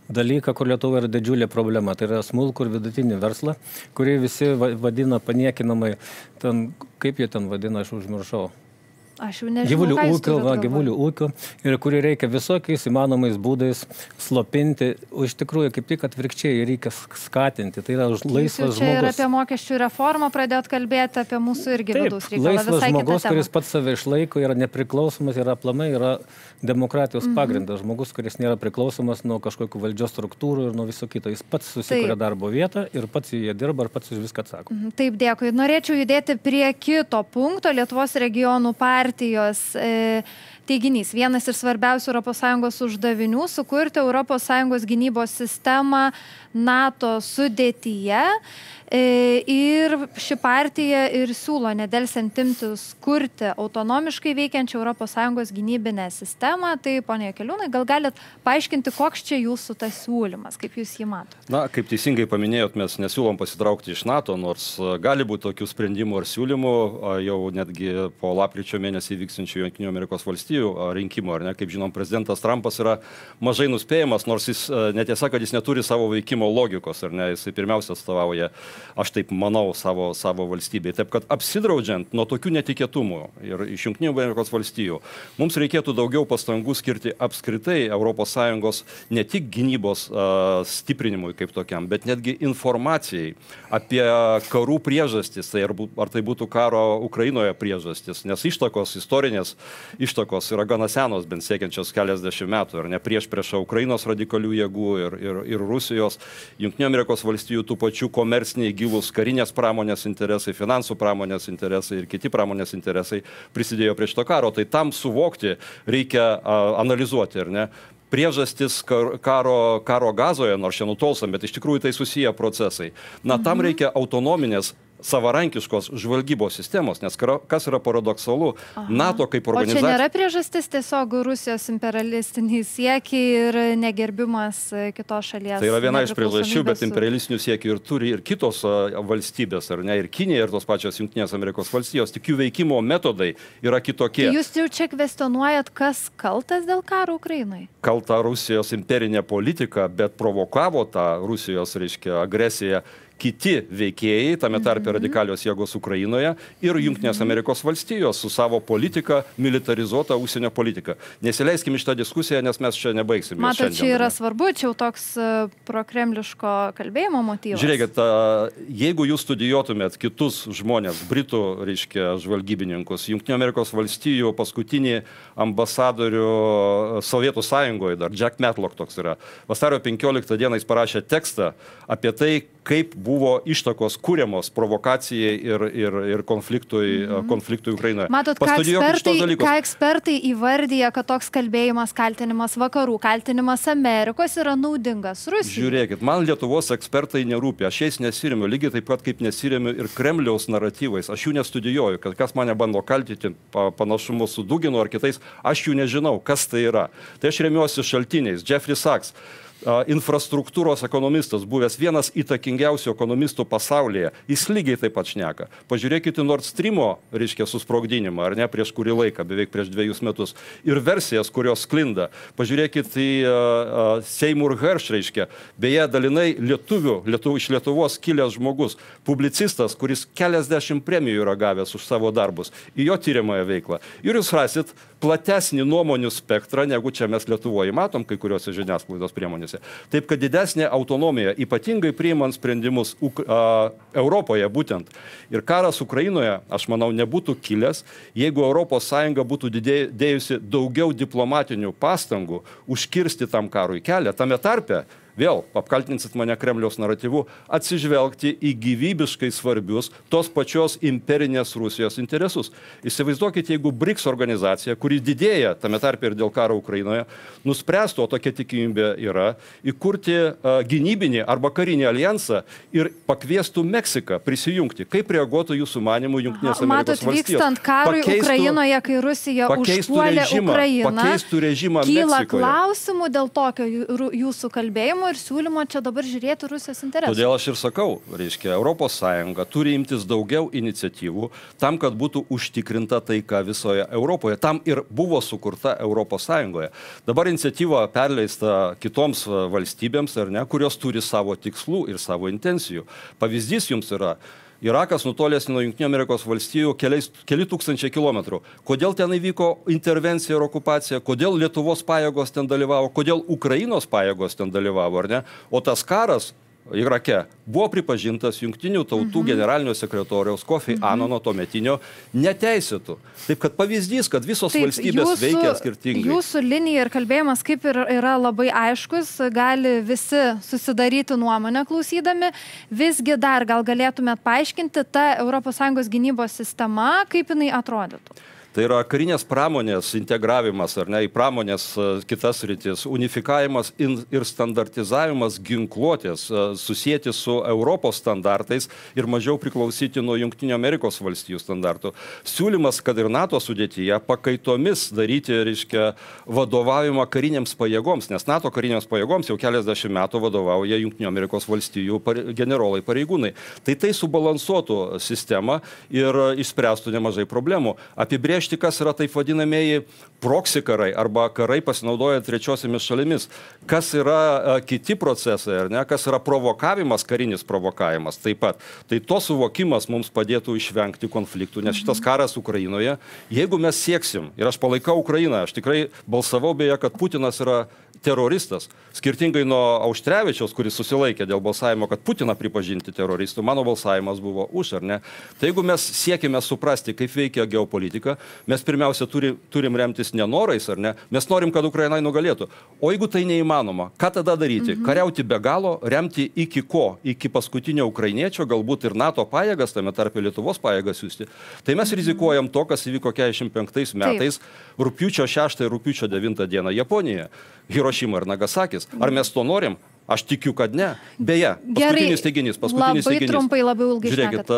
dalyką, kur Lietuva yra didžiulė problema. Tai yra smulkų ir vidutinį verslą, kurį visi vadina paniekinamai, ten, kaip jie ten vadina, aš užmiršau. Aš jau nežinau, ką jūs turit galvoje. Gyvulių ūkio, ir kurį reikia visokiais įmanomais būdais slopinti. O iš tikrųjų, kaip tik atvirkščiai reikia skatinti. Tai yra laisvas žmogus. Čia ir apie mokesčių reformą pradėt kalbėti, apie mūsų irgi vidaus reikalą. Laisvas žmogus, kuris pats save išlaiko, yra nepriklausomas, yra aplamai, yra demokratijos pagrindas. Žmogus, kuris nėra priklausomas nuo kažkokių valdžios struktūrų ir nuo viso kito. Jis pats susikuria darbo vietą ir pats joje dirba ir pats už viską atsako. Taip, dėkui. Norėčiau judėti prie kito punkto. Lietuvos regionų partijos teiginys. Vienas iš svarbiausių ES uždavinių - sukurti ES gynybos sistemą NATO sudėtyje. Ir ši partija ir siūlo nedelsiant imtis kurti autonomiškai veikiančią ES gynybinę sistemą. Tai, ponia Jakeliūnai, gal galit paaiškinti, koks čia jūsų tas siūlymas, kaip jūs jį matote? Na, kaip teisingai paminėjot, mes nesiūlom pasitraukti iš NATO, nors gali būti tokių sprendimų ar siūlymų jau netgi po lapkričio mėnesį vykstančių Jungtinių Amerikos valstijų rinkimų, ar ne? Kaip žinom, prezidentas Trumpas yra mažai nuspėjamas, nors jis netiesa, kad jis neturi savo veikimo logikos, ar ne? Jis pirmiausia atstovauja, aš taip manau, savo valstybei. Taip, kad apsidraudžiant nuo tokių netikėtumų ir iš Jungtinių Amerikos valstijų, mums reikėtų daugiau pastangų skirti apskritai ES ne tik gynybos stiprinimui kaip tokiam, bet netgi informacijai apie karų priežastis, tai ar tai būtų karo Ukrainoje priežastis, nes ištakos, istorinės ištakos yra gana senos, bent siekiančios keliasdešimt metų, ir ne prieš Ukrainos radikalių jėgų ir Rusijos, Jungtinių Amerikos valstijų tų pačių komerciniai gilūs karinės pramonės interesai, finansų pramonės interesai ir kiti pramonės interesai prisidėjo prie šito karo. Tai tam suvokti reikia analizuoti, ar ne? Priežastis karo Gazoje, nors čia nutolstam, bet iš tikrųjų tai susiję procesai. Na, tam reikia autonominės savarankiškos žvalgybos sistemos, nes kas yra paradoksalu, NATO kaip organizacija... O čia nėra priežastis tiesiog Rusijos imperialistiniai siekiai ir negerbimas kitos šalies? Tai yra viena iš priežasčių, bet imperialistinių siekių ir turi ir kitos valstybės, ar ne, ir Kinija, ir tos pačios Jungtinės Amerikos valstijos, tik jų veikimo metodai yra kitokie. Jūs jau čia kvestionuojat, kas kaltas dėl karo Ukrainai? Kalta Rusijos imperinė politika, bet provokavo tą Rusijos, reiškia, agresiją kiti veikėjai, tame tarpe radikalios jėgos Ukrainoje ir Jungtinės Amerikos valstijos su savo politika, militarizuota užsienio politika. Nesileiskim iš tą diskusiją, nes mes čia nebaigsim. Matot, čia yra svarbu, čia jau toks prokremliško kalbėjimo motyvas. Žiūrėkit, jeigu jūs studijuotumėt kitus žmonės, britų, reiškia, žvalgybininkus, Jungtinių Amerikos valstijų paskutinį ambasadorių Sovietų Sąjungoje, dar Jack Matlock toks yra, vasario 15 dieną jis parašė tekstą apie tai, kaip buvo ištakos kūriamos provokacijai ir konfliktui Ukrainoje. Matot, ką ekspertai įvardyja, kad toks kalbėjimas, kaltinimas vakarų, kaltinimas Amerikos yra naudingas Rusijai? Žiūrėkit, man Lietuvos ekspertai nerūpi, aš jais nesiremiu, lygiai taip pat kaip nesiremiu ir Kremliaus naratyvais. Aš jų nestudijuoju, kad kas mane bando kaltinti panašumu su Duginu ar kitais, aš jų nežinau, kas tai yra. Tai aš remiuosi šaltiniais. Jeffrey Sachs, infrastruktūros ekonomistas, buvęs vienas įtakingiausių ekonomistų pasaulyje, jis lygiai taip pat šneka. Pažiūrėkite Nord Streamo, reiškia, susprogdinimą, ar ne, prieš kurį laiką, beveik prieš 2 metus, ir versijas, kurios sklinda. Pažiūrėkite į Seymour Hersh, reiškia, beje, dalinai iš Lietuvos kilęs žmogus, publicistas, kuris keliasdešimt premijų yra gavęs už savo darbus, į jo tyriamąją veiklą. Ir jūs rasit platesnį nuomonių spektrą, negu čia mes Lietuvoje matom kai kuriuose žiniasklaidos priemonėse. Taip, kad didesnė autonomija, ypatingai priimant sprendimus Europoje būtent. Ir karas Ukrainoje, aš manau, nebūtų kilęs, jeigu ES būtų dėjusi daugiau diplomatinių pastangų užkirsti tam karui kelią. Tame tarpe, vėl apkaltinsit mane Kremliaus naratyvu, atsižvelgti į gyvybiškai svarbius tos pačios imperinės Rusijos interesus. Įsivaizduokite, jeigu BRICS organizacija, kuri didėja, tame tarpe ir dėl karo Ukrainoje, nuspręstų, o tokia tikimybė yra, įkurti gynybinį arba karinį alijansą ir pakviestų Meksiką prisijungti. Kaip reaguotų jūsų manimų Jungtinės Amerikos valstijos? Vykstant karui Ukrainoje, kai Rusija užpuolė Ukrainą, pakeistų režimą Meksikoje. Kyla klausimų dėl tokio jūsų kalbėjimo ir siūlymo čia dabar žiūrėti Rusijos interesų. Todėl aš ir sakau, reiškia, ES turi imtis daugiau iniciatyvų tam, kad būtų užtikrinta taika visoje Europoje. Tam ir buvo sukurta ES. Dabar iniciatyva perleista kitoms valstybėms, ar ne, kurios turi savo tikslų ir savo intencijų. Pavyzdys jums yra Irakas nutolęs nuo Jungtinių Amerikos valstijų keli tūkstančiai kilometrų. Kodėl ten įvyko intervencija ir okupacija, kodėl Lietuvos pajėgos ten dalyvavo, kodėl Ukrainos pajėgos ten dalyvavo, ar ne? O tas karas Irake buvo pripažintas Jungtinių tautų generalinio sekretoriaus Kofi Anano tuometinio neteisėtų. Taip kad pavyzdys, kad visos valstybės veikia skirtingai. Jūsų linija ir kalbėjimas kaip ir yra labai aiškus, gali visi susidaryti nuomonę klausydami. Visgi dar gal galėtumėt paaiškinti tą ES gynybos sistema, kaip jinai atrodytų? Tai yra karinės pramonės integravimas, ar ne, į pramonės kitas rytis, unifikavimas ir standartizavimas ginkluotės, susijęti su Europos standartais ir mažiau priklausyti nuo Jungtinių Amerikos valstijų standartų. Siūlymas, kad ir NATO sudėtyje pakaitomis daryti, reiškia, vadovavimą karinėms pajėgoms, nes NATO karinėms pajėgoms jau keliasdešimt metų vadovauja Jungtinių Amerikos valstijų generolai pareigūnai. Tai subalansuotų sistemą ir išspręstų nemažai problemų. Apibrėžti, kas yra taip vadinamieji proxy karai arba karai pasinaudojant trečiosiamis šalimis, kas yra kiti procesai, ar ne, kas yra provokavimas, karinis provokavimas taip pat. Tai to suvokimas mums padėtų išvengti konfliktų, nes šitas karas Ukrainoje, jeigu mes sieksim, ir aš palaikau Ukrainą, aš tikrai balsavau beje, kad Putinas yra teroristas, skirtingai nuo Auštrevičiaus, kuris susilaikė dėl balsavimo, kad Putiną pripažinti teroristų, mano balsavimas buvo už, ar ne? Tai jeigu mes siekime suprasti, kaip veikia geopolitika, mes pirmiausia turim remtis nenorais, ar ne? Mes norim, kad Ukraina nugalėtų. O jeigu tai neįmanoma, ką tada daryti? Kariauti be galo, remti iki ko? Iki paskutinio ukrainiečio, galbūt ir NATO pajėgas, tame tarpe Lietuvos pajėgas siųsti. Tai mes rizikuojam to, kas įvyko 45 metais, rugpjūčio 6 ir rugpjūčio 9 dieną Japonijoje. Hirošima ir Nagasakis. Ar mes to norim? Aš tikiu, kad ne. Beje, paskutinis teiginys. Labai trumpai, labai ilgai. Žiūrėkit,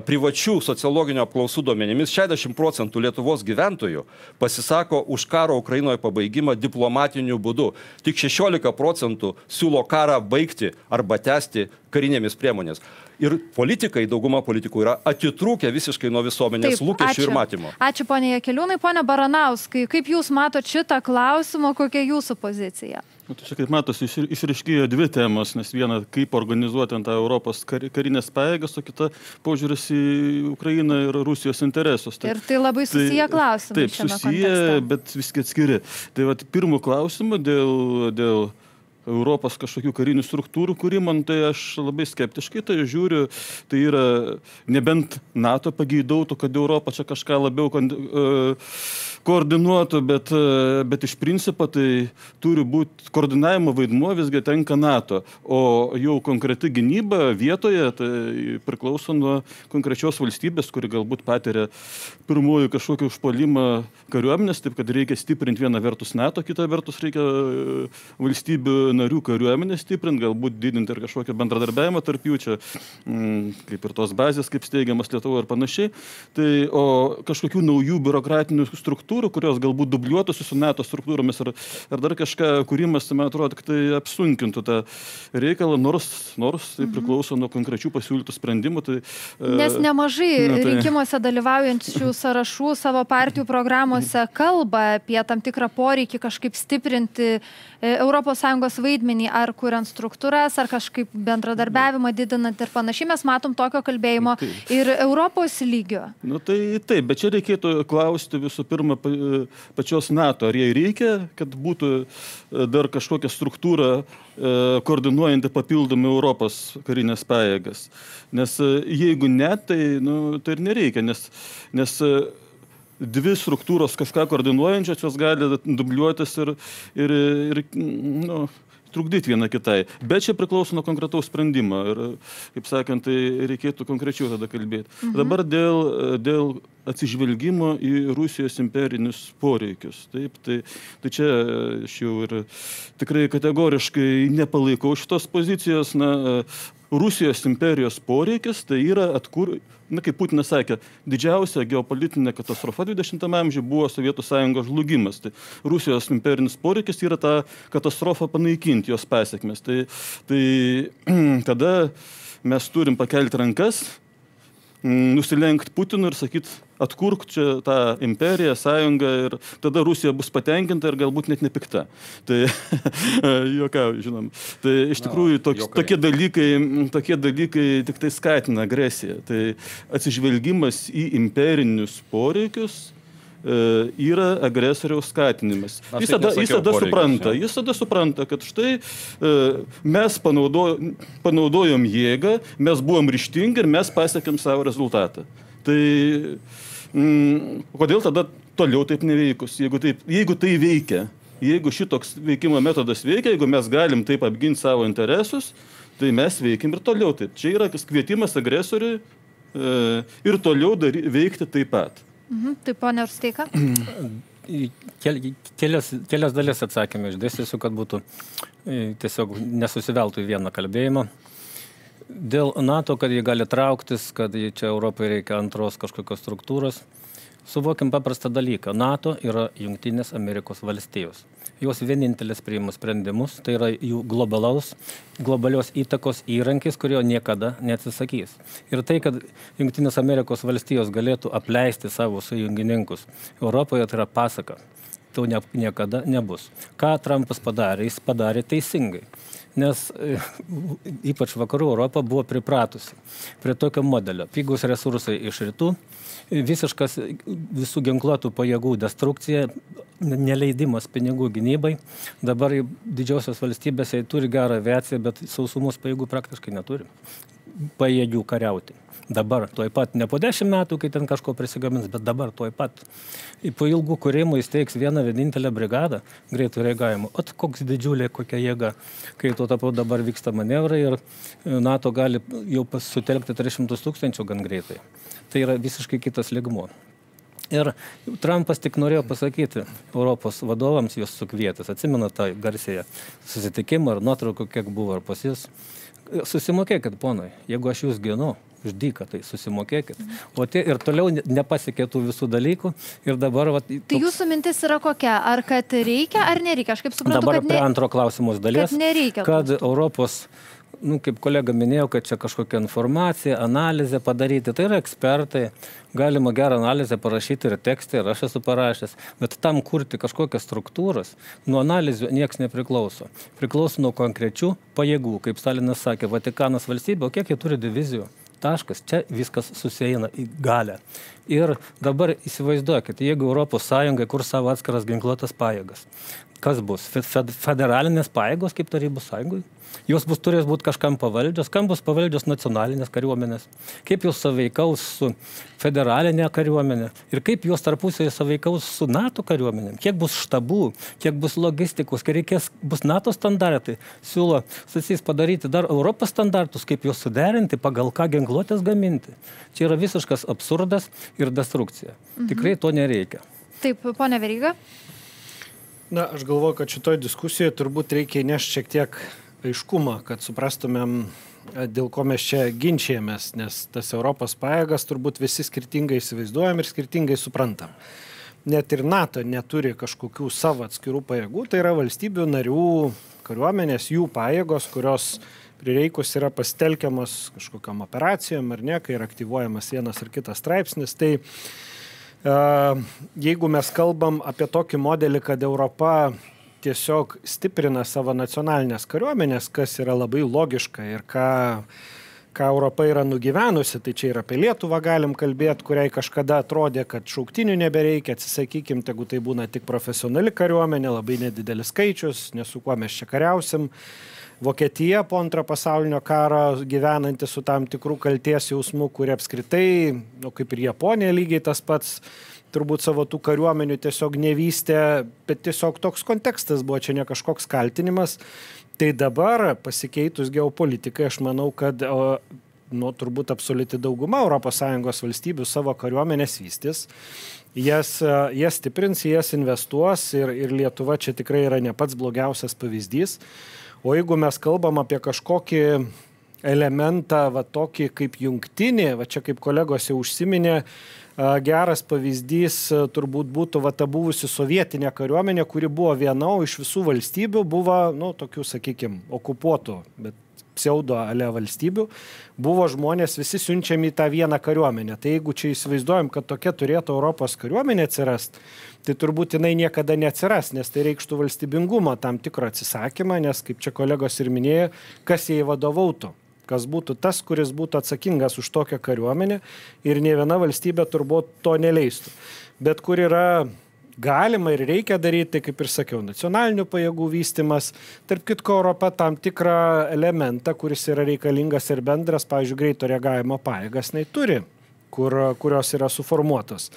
privačių sociologinių apklausų duomenimis 60% Lietuvos gyventojų pasisako už karo Ukrainoje pabaigimą diplomatiniu būdu. Tik 16% siūlo karą baigti arba tęsti karinėmis priemonės. Ir politikai, dauguma politikų yra atitrūkę visiškai nuo visuomenės lūkesčių ir matymo. Ačiū, ponė Jakeliūnai. Ponė Baranauskai, kaip jūs matot šitą klausimą, kokia jūsų pozicija? Tai čia, kaip matosi, išryškėjo dvi temos, nes viena, kaip organizuoti ant Europos karinės pajėgas, o kita požiūris į Ukrainą ir Rusijos interesus. Ir tai labai susiję klausimai šiame kontekste. Taip, susiję, bet viskai atskiri. Tai vat, pirmų klausimų dėl Europos kažkokių karinių struktūrų kūrimą, tai aš labai skeptiškai tai žiūriu, tai yra nebent NATO pageidautų, kad Europa čia kažką labiau koordinuotų, bet iš principo tai turi būti koordinavimo vaidmuo visgi tenka NATO, o jau konkreti gynyba vietoje tai priklauso nuo konkrečios valstybės, kuri galbūt patiria pirmųjų kažkokį užpuolimą kariuomenės, taip kad reikia stiprinti vieną vertus NATO, kitą vertus reikia valstybių narių kariuomenę stiprinti, galbūt didinti ir kažkokį bendradarbiavimą tarp jų, čia kaip ir tos bazės, kaip steigiamas Lietuvoje ir panašiai. Tai, o kažkokių naujų biurokratinių struktūrų, kurios galbūt dubliuotųsi su NATO struktūromis ar dar kažką kūrimas, man atrodo, kad tai apsunkintų tą reikalą, nors tai priklauso nuo konkrečių pasiūlytų sprendimų. Tai, nes nemažai rinkimuose dalyvaujančių sąrašų savo partijų programuose kalba apie tam tikrą poreikį kažkaip stiprinti ES vaidmenį, ar kuriant struktūras, ar kažkaip bendradarbiavimą didinant ir panašiai. Mes matom tokio kalbėjimo ir Europos lygio. Nu tai taip, bet čia reikėtų klausti visų pirma pačios NATO, ar jai reikia, kad būtų dar kažkokia struktūra koordinuojanti papildomai Europos karinės pajėgas. Nes jeigu ne, tai ir nereikia, nes dvi struktūros kažką koordinuojančios, jos gali dubliuotis ir trukdyti vieną kitai. Bet čia priklauso nuo konkretaus sprendimo ir, kaip sakant, tai reikėtų konkrečiau tada kalbėti. Dabar dėl atsižvelgimo į Rusijos imperinius poreikius. Taip, tai čia aš jau ir tikrai kategoriškai nepalaikau šitos pozicijos. Rusijos imperijos poreikis tai yra kaip Putinas sakė, didžiausia geopolitinė katastrofa 20-ame amžiuje buvo Sovietų Sąjungos žlugimas. Tai Rusijos imperinis poreikis yra tą katastrofą panaikinti, jos pasekmes. Tai tada mes turim pakelti rankas, nusilenkti Putinui ir sakyti, atkurk čia tą imperiją, sąjungą ir tada Rusija bus patenkinta ir galbūt net nepikta. Tai juokau, žinom. Tai iš tikrųjų tokie dalykai tik tai skatina agresiją. Tai atsižvelgimas į imperinius poreikius yra agresoriaus skatinimas. Jis tada supranta, kad štai mes panaudojom jėgą, mes buvom ryžtingi ir mes pasiekėm savo rezultatą. Tai kodėl tada toliau taip neveikus? Jeigu tai veikia, jeigu šitoks veikimo metodas veikia, jeigu mes galim taip apginti savo interesus, tai mes veikim ir toliau. Tai čia yra kvietimas agresoriui ir toliau veikti taip pat. Taip, ponia Rusteika? Kelias dalis atsakymą išdėstysiu, kad būtų tiesiog nesusiveltų į vieną kalbėjimą. Dėl NATO, kad jie gali trauktis, kad čia Europai reikia antros kažkokios struktūros. Suvokim paprastą dalyką. NATO yra Jungtinės Amerikos valstijos. Jos vienintelis priima sprendimus, tai yra jų globalios įtakos įrankis, kurio niekada neatsisakys. Ir tai, kad Jungtinės Amerikos valstijos galėtų apleisti savo sąjungininkus Europoje, tai yra pasaka. To niekada nebus. Ką Trumpas padarė? Jis padarė teisingai. Nes ypač vakarų Europa buvo pripratusi prie tokio modelio. Pigus resursai iš rytų, visiškas visų ginkluotų pajėgų destrukcija, neleidimas pinigų gynybai. Dabar didžiosios valstybės turi gerą aviaciją, bet sausumos pajėgų praktiškai neturi pajėgių kariauti. Dabar, tuoj pat, ne po 10 metų, kai ten kažko prisigamins, bet dabar, tuoj pat. Po ilgų kūrimų įsteigs vieną vienintelę brigadą greitų reagavimo. Ot, koks didžiulė, kokia jėga, kai tuo tapu dabar vyksta manevrai ir NATO gali jau sutelkti 300 000 gan greitai. Tai yra visiškai kitas lygmuo. Ir Trumpas tik norėjo pasakyti Europos vadovams, juos sukvietęs, atsimena tą garsėją susitikimą ar nuotrauką, kiek buvo ar pas jus. Susimokėkit, ponai, jeigu aš jūs ginu, už dyką, tai susimokėkit. O tie ir toliau nepasiekė tų visų dalykų ir dabar... Tai jūsų mintis yra kokia? Ar kad reikia, ar nereikia? Aš kaip suprantu, dabar prie antro klausimos dalies, kad nereikia. Kad Europos, kaip kolega minėjo, kad čia kažkokia informacija, analizė padaryti, tai yra ekspertai, galima gerą analizę parašyti ir tekstą, ir aš esu parašęs, bet tam kurti kažkokias struktūras, nuo analizių nieks nepriklauso. Priklauso nuo konkrečių pajėgų, kaip Stalinas sakė, Vatikanas valstybė, o kiek jie turi divizijų? Taškas, čia viskas susieina į galę. Ir dabar įsivaizduokit, jeigu Europos Sąjunga kur savo atskiras ginkluotas pajėgas, kas bus? Federalinės pajėgos kaip Tarybų Sąjungoje? Jos turės būti kažkam pavaldžios, kam bus pavaldžios nacionalinės kariuomenės, kaip jos saveikaus su federalinė kariuomenė ir kaip jos tarpusėje saveikaus su NATO kariuomenėm, kiek bus štabų, kiek bus logistikos, kai bus NATO standartai, siūlo Stasys padaryti dar Europos standartus, kaip juos suderinti, pagal ką ginkluotės gaminti. Čia yra visiškas absurdas ir destrukcija. Tikrai to nereikia. Taip, ponia Veryga. Na, aš galvoju, kad šitoj diskusijoje turbūt reikia įnešti šiek tiek aiškumą, kad suprastumėm, dėl ko mes čia ginčijamės, nes tas Europos pajėgas turbūt visi skirtingai įsivaizduojam ir skirtingai suprantam. Net ir NATO neturi kažkokių savo atskirų pajėgų, tai yra valstybių narių kariuomenės, jų pajėgos, kurios prireikus yra pasitelkiamos kažkokiam operacijom ar ne, kai yra aktyvuojamas vienas ar kitas straipsnis. Tai jeigu mes kalbam apie tokį modelį, kad Europa tiesiog stiprina savo nacionalinės kariuomenės, kas yra labai logiška ir ką Europa yra nugyvenusi, tai čia ir apie Lietuvą galim kalbėti, kuriai kažkada atrodė, kad šauktinių nebereikia, atsisakykim, tegu tai būna tik profesionali kariuomenė, labai nedidelis skaičius, nesu kuo mes čia kariausim. Vokietija po Antro pasaulinio karo gyvenanti su tam tikrų kalties jausmų, kurie apskritai, kaip ir Japonija lygiai tas pats, turbūt savo tų kariuomenių tiesiog nevystė, bet tiesiog toks kontekstas buvo, čia ne kažkoks kaltinimas. Tai dabar pasikeitus geopolitikai, aš manau, kad turbūt absoliuti dauguma ES valstybių savo kariuomenės vystys. Jas stiprins, jas investuos ir Lietuva čia tikrai yra ne pats blogiausias pavyzdys. O jeigu mes kalbam apie kažkokį elementą, tokį kaip jungtinį, čia kaip kolegos jau užsiminė, geras pavyzdys turbūt būtų ta buvusi sovietinė kariuomenė, kuri buvo viena iš visų valstybių, buvo, tokių, sakykime, okupuotų, bet pseudo ale valstybių, buvo žmonės visi siunčiami į tą vieną kariuomenę. Tai jeigu čia įsivaizduojam, kad tokia turėtų Europos kariuomenė atsirast, tai turbūt jinai niekada neatsiras, nes tai reikštų valstybingumo tam tikro atsisakymą, nes, kaip čia kolegos ir minėjo, kas jai vadovautų, kas būtų tas, kuris būtų atsakingas už tokią kariuomenę ir nė viena valstybė turbūt to neleistų. Bet kur yra galima ir reikia daryti, kaip ir sakiau, nacionalinių pajėgų vystimas. Tarp kitko, Europa tam tikrą elementą, kuris yra reikalingas ir bendras, pavyzdžiui, greito reagavimo pajėgas, turi, kurios yra suformuotos.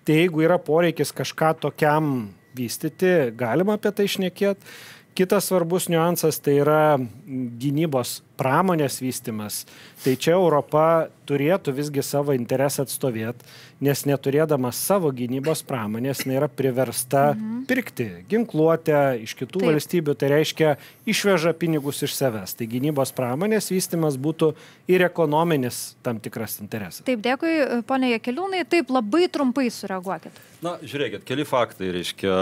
Tai jeigu yra poreikis kažką tokiam vystyti, galima apie tai šnekėti. Kitas svarbus niuansas tai yra gynybos pramonės vystimas. Tai čia Europa turėtų visgi savo interesą atstovėti, nes neturėdamas savo gynybos pramonės, yra priversta pirkti ginkluotę iš kitų valstybių, tai reiškia išveža pinigus iš savęs. Tai gynybos pramonės vystimas būtų ir ekonominis tam tikras interesas. Taip, dėkui, ponia Jakeliūnai. Taip, labai trumpai sureaguokit. Na, žiūrėkit, keli faktai, reiškia,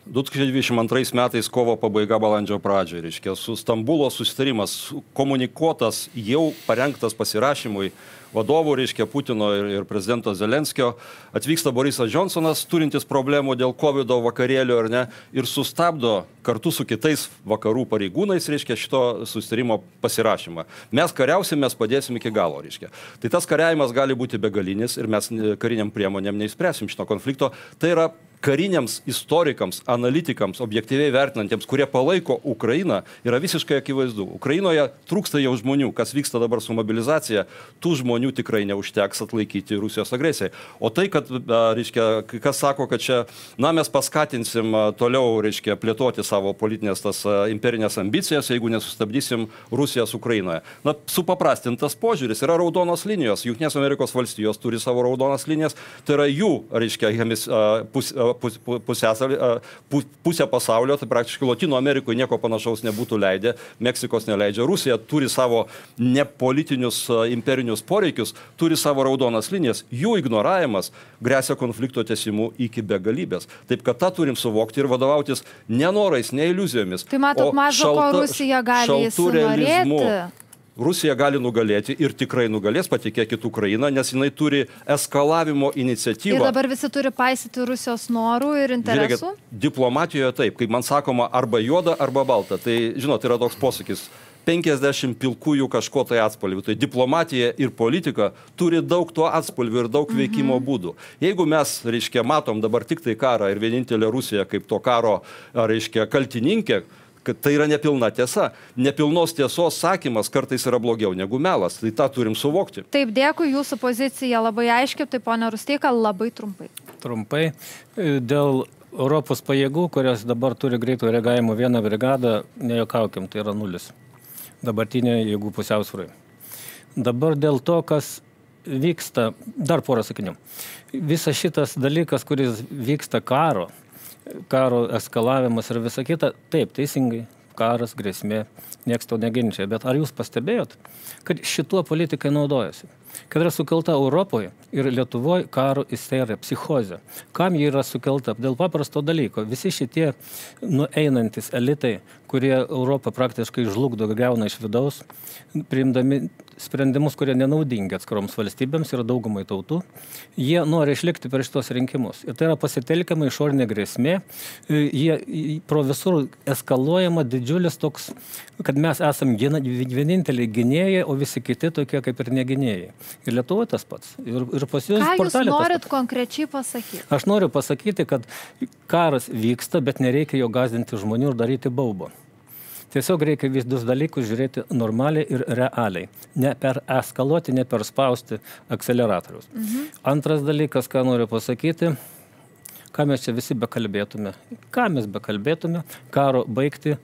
2022 metais kovo pabaiga balandžio pradžioje, reiškia, su Stambulo susitarimas komunikuotas, jau parengtas pasirašymui vadovų, reiškia, Putino ir prezidento Zelenskio, atvyksta Borisas Džonsonas, turintis problemų dėl COVID vakarėlio, ar ne, ir sustabdo kartu su kitais vakarų pareigūnais, reiškia, šito susitarimo pasirašymą. Mes kariausim, mes padėsim iki galo, reiškia. Tai tas kariavimas gali būti begalinis ir mes kariniam priemonėm neišspręsim šito konflikto. Tai yra kariniams istorikams, analitikams, objektyviai vertinantiems, kurie palaiko Ukrainą, yra visiškai akivaizdu. Ukrainoje trūksta jau žmonių, kas vyksta dabar su mobilizacija, tų žmonių tikrai neužteks atlaikyti Rusijos agresijai. O tai, kad, reiškia, kas sako, kad čia, mes paskatinsim toliau, reiškia, plėtoti savo politinės tas imperinės ambicijas, jeigu nesustabdysim Rusijos Ukrainoje. Supaprastintas požiūris, yra raudonos linijos. Jungtinės Amerikos valstijos turi savo raudonas linijas, tai yra jų, reiškia, pusė pasaulio, tai praktiškai Latino Amerikoje nieko panašaus nebūtų leidę, Meksikos neleidžia, Rusija turi savo nepolitinius imperinius poreikius, turi savo raudonas linijas, jų ignoravimas gresia konflikto tęsimu iki begalybės. Taip, kad tą turim suvokti ir vadovautis ne norais, ne iliuzijomis, tai matot, mažo ko Rusija gali įsinorėti. Rusija gali nugalėti ir tikrai nugalės, patikėkit Ukrainą, nes jinai turi eskalavimo iniciatyvą. Ir dabar visi turi paisyti Rusijos norų ir interesų? Žiūrėkit, diplomatijoje taip, kaip man sakoma, arba juoda, arba balta. Tai, žinot, yra toks posakis, 50 pilkųjų kažko tai atspalvių. Tai diplomatija ir politika turi daug to atspalvių ir daug veikimo būdų. Jeigu mes, reiškia, matom dabar tik tai karą ir vienintelė Rusija kaip to karo, reiškia, kaltininkė, kad tai yra nepilna tiesa. Nepilnos tiesos sakymas kartais yra blogiau negu melas. Tai tą turim suvokti. Taip, dėkui, jūsų pozicija labai aiški. Tai, ponia Rusteika, labai trumpai. Trumpai. Dėl Europos pajėgų, kurios dabar turi greito reagavimo vieną brigadą, nejokaukim, tai yra 0. Dabartinė jėgų pusiausvyrai. Dabar dėl to, kas vyksta, dar porą sakinių. Visas šitas dalykas, kuris vyksta karo eskalavimas ir visa kita, taip, teisingai, karas, grėsmė, nieks to neginčia. Bet ar jūs pastebėjot, kad šituo politikai naudojasi? Kad yra sukelta Europoje ir Lietuvoje karo isterija, psichozė. Kam ji yra sukelta? Dėl paprasto dalyko. Visi šitie nueinantis elitai, kurie Europą praktiškai žlugdo, gauna iš vidaus, priimdami sprendimus, kurie nenaudingi atskiroms valstybėms ir daugumai tautų, jie nori išlikti per šitos rinkimus. Ir tai yra pasitelkiama išorinė grėsmė. Jie pro visur eskaluojama didžiulis toks, kad mes esam vieninteliai gynėjai, o visi kiti tokie kaip ir negynėjai. Ir Lietuvoje tas pats. Ir pas jūs ką jūs norit konkrečiai pasakyti? Aš noriu pasakyti, kad karas vyksta, bet nereikia jo gąsdinti žmonių ir daryti baubo. Tiesiog reikia visdus dalykus žiūrėti normaliai ir realiai. Ne per eskaluoti, ne per spausti akceleratorius. Antras dalykas, ką noriu pasakyti, ką mes čia visi bekalbėtume. Ką mes bekalbėtume, karo baigti,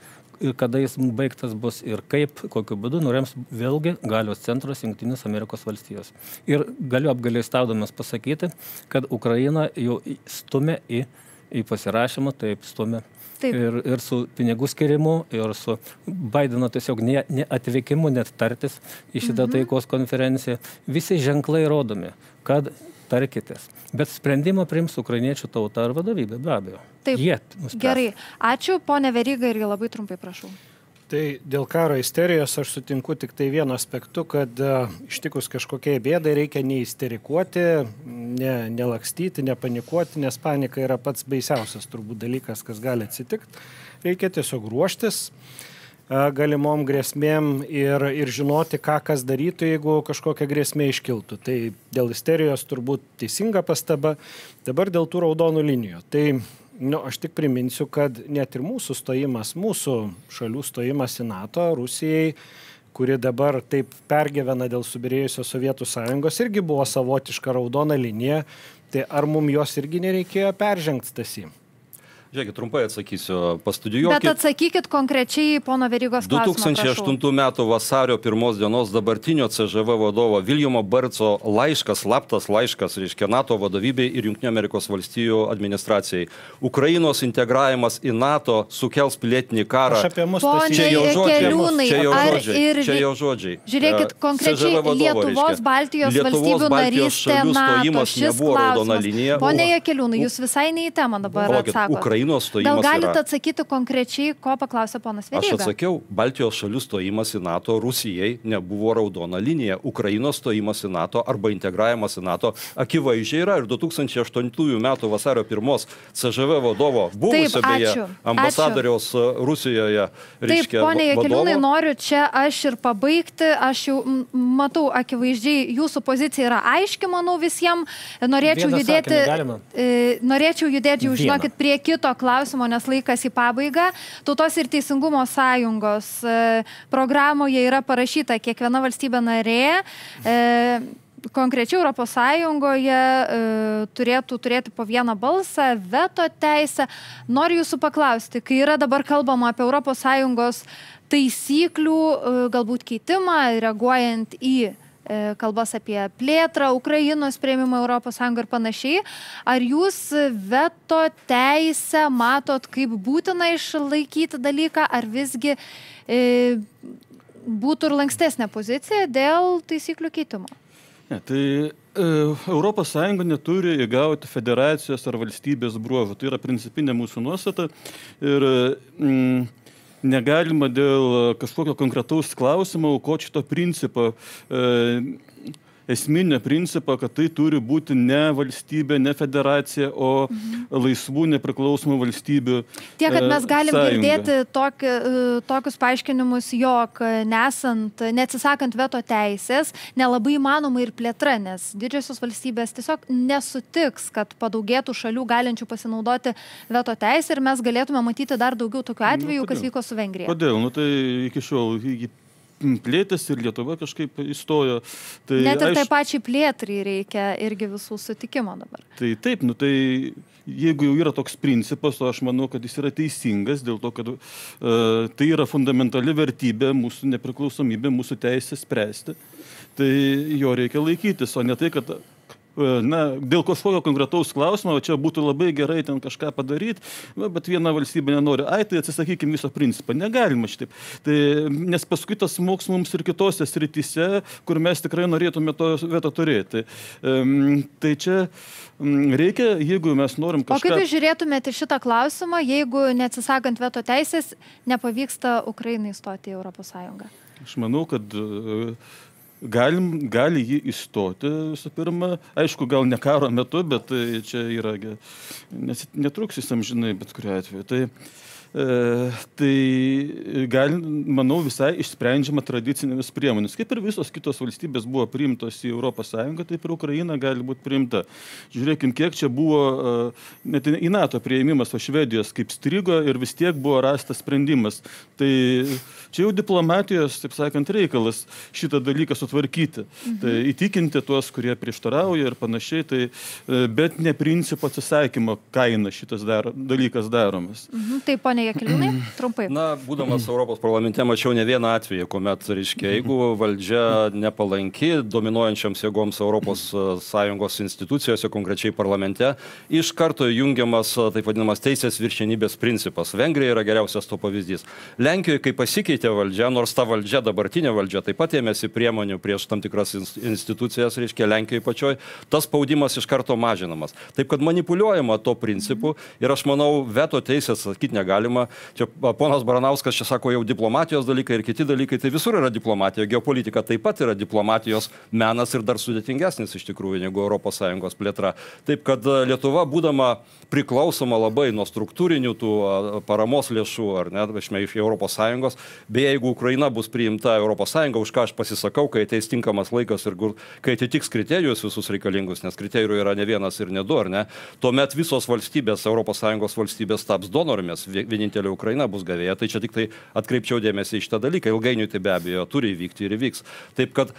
kada jis baigtas bus ir kaip, kokiu būdu nurems vėlgi galios centras Jungtinės Amerikos valstijos. Ir galiu apgailestaudamas pasakyti, kad Ukraina jau stumia į pasirašymą, taip stumia. Ir su pinigų skirimu, ir su Baideno tiesiog neatvykimu net tartis į šitą taikos konferenciją. Visi ženklai rodomi, kad tarkitės. Bet sprendimą priims ukrainiečių tauta ar vadovybė, be abejo. Taip, gerai. Ačiū, ponė Veryga, irgi labai trumpai prašau. Tai dėl karo isterijos aš sutinku tik tai vienu aspektu, kad ištikus kažkokiai bėdai reikia neįsterikuoti, nelakstyti, nepanikuoti, nes panika yra pats baisiausias turbūt dalykas, kas gali atsitikti. Reikia tiesiog ruoštis galimom grėsmėm ir žinoti, ką kas darytų, jeigu kažkokia grėsmė iškiltų. Tai dėl isterijos turbūt teisinga pastaba, dabar dėl tų raudonų linijų. Tai aš tik priminsiu, kad net ir mūsų stojimas, mūsų šalių stojimas į NATO, Rusijai, kuri dabar taip pergyvena dėl subyrėjusios Sovietų Sąjungos, irgi buvo savotiška raudona linija, tai ar mums jos irgi nereikėjo peržengti Stasy? Žiūrėkit, trumpai atsakysiu, pastudijuokit. Bet atsakykit konkrečiai pono Verygos klausimą, 2008 metų vasario 1 dienos dabartinio CŽV vadovo Viljumo Barco laiškas, slaptas laiškas, reiškia NATO vadovybei ir Jungtinių Amerikos valstijų administracijai. Ukrainos integravimas į NATO sukels pilietinį karą. Aš apie mus Čia jau Keliūnai, čia jau žodžiai. Žiūrėkit, konkrečiai Lietuvos, Baltijos valstybių narystė NATO, šis klausimas. Pone Jakeliūnai, jūs visai ne į temą dabar atsakote. Gal galite atsakyti konkrečiai, ko paklausė ponas Veryga? Aš atsakiau, Baltijos šalių stojimas į NATO Rusijai nebuvo raudona linija. Ukrainos stojimas į NATO arba integravimas į NATO akivaizdžiai yra ir 2008 metų vasario 1 CŽV vadovo, buvusio beje ambasadoriaus Rusijoje, reiškia, taip, ponė Jakeliūnai, noriu čia aš ir pabaigti. Aš jau matau akivaizdžiai, jūsų pozicija yra aiški, manau, visiems. Norėčiau judėti, žinokit, prie kito klausimo, nes laikas į pabaigą. Tautos ir Teisingumo sąjungos programoje yra parašyta, kiekviena valstybė narė, konkrečiai Europos Sąjungoje turėtų turėti po vieną balsą, veto teisę. Noriu jūsų paklausti, kai yra dabar kalbama apie Europos Sąjungos taisyklių, galbūt keitimą, reaguojant į kalbas apie plėtrą, Ukrainos priėmimą Europos Sąjungą ir panašiai. Ar jūs veto teisę matot kaip būtina išlaikyti dalyką, ar visgi būtų ir lankstesnė pozicija dėl taisyklių keitimo? Ne, tai Europos Sąjunga neturi įgauti federacijos ar valstybės bruožų. Tai yra principinė mūsų nuostata ir negalima dėl kažkokio konkretaus klausimo aukoti šito principo, esminio principo, kad tai turi būti ne valstybė, ne federacija, o laisvų nepriklausomų valstybių Tiek, kad mes galim girdėti tokius paaiškinimus, jog neatsisakant veto teisės, nelabai įmanoma ir plėtra, nes didžiosios valstybės tiesiog nesutiks, kad padaugėtų šalių galinčių pasinaudoti veto teisę ir mes galėtume matyti dar daugiau tokių atvejų, kas vyko su Vengrija. Kodėl? Tai iki šiol plėtėsi ir Lietuva kažkaip įstojo. Tai net ir tai pačiai plėtrai reikia irgi visų sutikimo dabar. Tai taip, tai jeigu jau yra toks principas, o aš manau, kad jis yra teisingas, dėl to, kad tai yra fundamentali vertybė, mūsų nepriklausomybė, mūsų teisė spręsti, tai jo reikia laikytis, o ne tai, kad dėl kažkokio konkretaus klausimo, čia būtų labai gerai ten kažką padaryti, bet viena valstybė nenori, tai atsisakykime viso principą. Negalima šitaip. Tai, nes paskui tas smogs mums ir kitose srityse, kur mes tikrai norėtume to veto turėti. Tai čia reikia, jeigu mes norim kažką... O kaip jūs žiūrėtumėte šitą klausimą, jeigu neatsisakant veto teisės nepavyksta Ukrainai stoti į Europos Sąjungą? Aš manau, kad gali jį įstoti, visų pirma. Aišku, gal ne karo metu, bet čia yra, netruks jis amžinai, bet kuriuo atveju. Tai gali, manau, visai išsprendžiama tradicinėmis priemonės. Kaip ir visos kitos valstybės buvo priimtos į Europos Sąjungą, taip ir Ukraina gali būti priimta. Žiūrėkim, kiek čia buvo net į NATO priėmimas, o Švedijos kaip strigo ir vis tiek buvo rastas sprendimas. Tai čia jau diplomatijos, taip sakant, reikalas šitą dalyką sutvarkyti. Tai įtikinti tuos, kurie prieštarauja ir panašiai, tai, bet ne principo atsisakymo kaina šitas dalykas daromas. Taip, ponė Jakeliūnai, trumpai. Būdamas Europos parlamente mačiau ne vieną atvejį, kuomet, reiškia, jeigu valdžia nepalanki dominuojančiams jėgoms Europos Sąjungos institucijose, konkrečiai parlamente, iš karto jungiamas taip vadinamas teisės viršenybės principas. Vengrija yra geriausias to pavyzdys. Lenkijoje, kai pasikeitė valdžia, nors ta valdžia, dabartinė valdžia, taip pat ėmėsi priemonių prieš tam tikras institucijas, reiškia, Lenkijoje pačioj, tas spaudimas iš karto mažinamas. Taip, kad manipuliuojama to principu ir aš manau, veto teisės sakyti negali galima, čia ponas Baranauskas čia sako jau diplomatijos dalykai ir kiti dalykai, tai visur yra diplomatija, geopolitika taip pat yra diplomatijos menas ir dar sudėtingesnis iš tikrųjų negu ES plėtra. Taip kad Lietuva, būdama priklausoma labai nuo struktūrinių tų paramos lėšų, ar ne, iš ES, beje, jeigu Ukraina bus priimta ES, už ką aš pasisakau, kai ateis tinkamas laikas ir kai atitiks kriterijus visus reikalingus, nes kriterijų yra ne vienas ir ne du, ar ne, tuomet visos valstybės, ES valstybės taps donorėmis, vienintelė Ukraina bus gavėja, tai čia tik tai atkreipčiau dėmesį į šitą dalyką, ilgainiui tai be abejo turi įvykti ir įvyks. Taip kad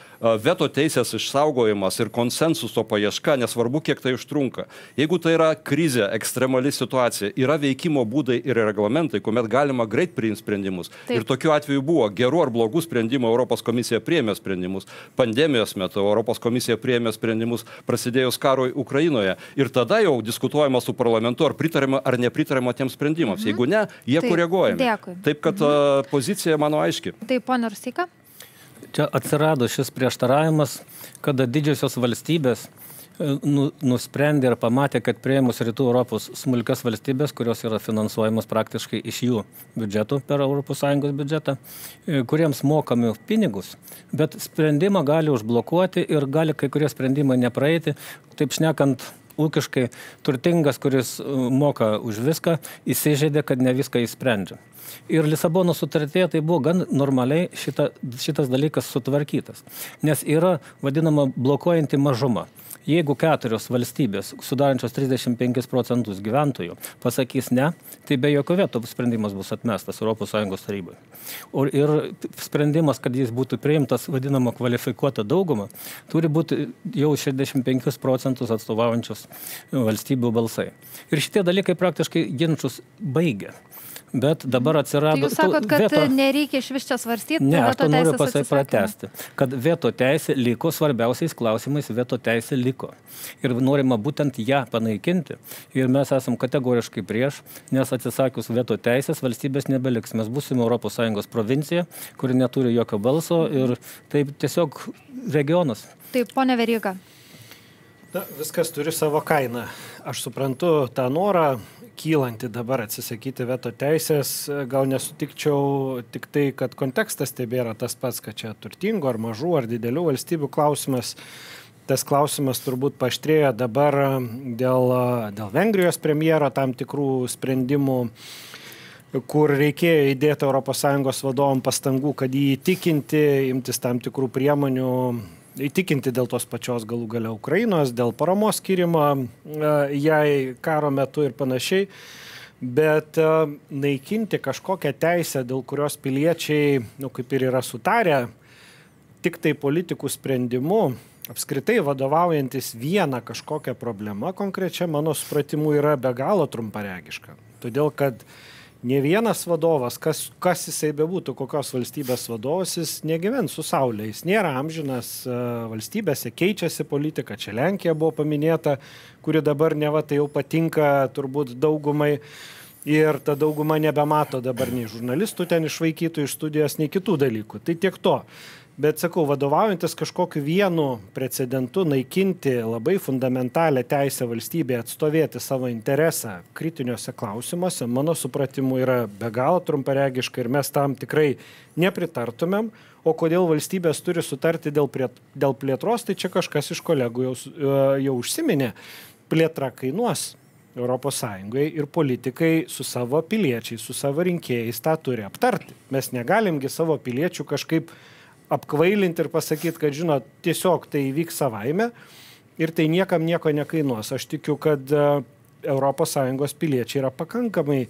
veto teisės išsaugojimas ir konsensuso paieška, nesvarbu, kiek tai užtrunka. Jeigu tai yra krizė, ekstremali situacija, yra veikimo būdai ir reglamentai, kuomet galima greit priimti sprendimus. Taip. Ir tokiu atveju buvo gerų ar blogų sprendimų, Europos komisija priėmė sprendimus. Pandemijos metu Europos komisija priėmė sprendimus prasidėjus karui Ukrainoje. Ir tada jau diskutuojama su parlamentu, ar pritarima ar nepritarima tiems sprendimams. Jeigu ne, jie koreguojami. Dėkui. Taip kad pozicija mano aiški. Taip, ponia Rusteika. Čia atsirado šis prieštaravimas, kada didžiosios valstybės nusprendė ir pamatė, kad priėmus Rytų Europos smulkias valstybės, kurios yra finansuojamos praktiškai iš jų biudžetų per ES biudžetą, kuriems mokami pinigus, bet sprendimą gali užblokuoti ir gali kai kurie sprendimai nepraeiti, taip šnekant ūkiškai turtingas, kuris moka už viską, įsižeidė, kad ne viską įsprendžia. Ir Lisabono sutartyje tai buvo gan normaliai šitas dalykas sutvarkytas, nes yra vadinama blokuojanti mažuma. Jeigu 4 valstybės, sudarančios 35% gyventojų, pasakys ne, tai be jokio veto sprendimas bus atmestas ES tarybai. Ir sprendimas, kad jis būtų priimtas vadinama kvalifikuota dauguma, turi būti jau 65% atstovaujančios valstybių balsai. Ir šitie dalykai praktiškai ginčus baigia. Bet dabar atsirado... Tai jūs sakot, kad nereikia iš vis čia svarstyti? Ne, aš to noriu pratęsti, kad veto teisė liko, svarbiausiais klausimais veto teisė liko. Ir norima būtent ją panaikinti. Ir mes esam kategoriškai prieš, nes atsisakius veto teisės valstybės nebeliks. Mes būsime ES provincija, kuri neturi jokio balso ir tai tiesiog regionas. Taip, ponia Veryga. Viskas turi savo kainą. Aš suprantu tą norą kylanti dabar atsisakyti veto teisės, gal nesutikčiau tik tai, kad kontekstas tebėra tas pats, kad čia turtingų ar mažų ar didelių valstybių klausimas. Tas klausimas turbūt paaštrėjo dabar dėl Vengrijos premjero tam tikrų sprendimų, kur reikėjo įdėti ES vadovom pastangų, kad jį įtikinti, imtis tam tikrų priemonių, įtikinti dėl tos pačios galų gale Ukrainos, dėl paramos skyrimo jai karo metu ir panašiai. Bet naikinti kažkokią teisę, dėl kurios piliečiai, kaip ir yra sutarę, tik tai politikų sprendimu, apskritai vadovaujantis vieną kažkokią problemą, konkrečia mano supratimu yra be galo trumparegiška. Todėl, kad ne vienas vadovas, kas jisai bebūtų, kokios valstybės vadovas, jis negyvens su saulė. Jis nėra amžinas valstybėse, keičiasi politika. Čia Lenkija buvo paminėta, kuri dabar neva tai jau patinka turbūt daugumai. Ir ta dauguma nebemato dabar nei žurnalistų ten išvaikytų iš studijos, nei kitų dalykų. Tai tiek to. Bet sakau, vadovaujantis kažkokiu vienu precedentu naikinti labai fundamentalią teisę valstybėje atstovėti savo interesą kritiniuose klausimuose, mano supratimu, yra be galo trumparegiška ir mes tam tikrai nepritartumėm. O kodėl valstybės turi sutarti dėl plėtros, tai čia kažkas iš kolegų jau užsiminė. Plėtra kainuos ES ir politikai su savo piliečiais, su savo rinkėjais tą turi aptarti. Mes negalimgi savo piliečių kažkaip apkvailinti ir pasakyti, kad, žinot, tiesiog tai įvyks savaime ir tai niekam nieko nekainuos. Aš tikiu, kad ES piliečiai yra pakankamai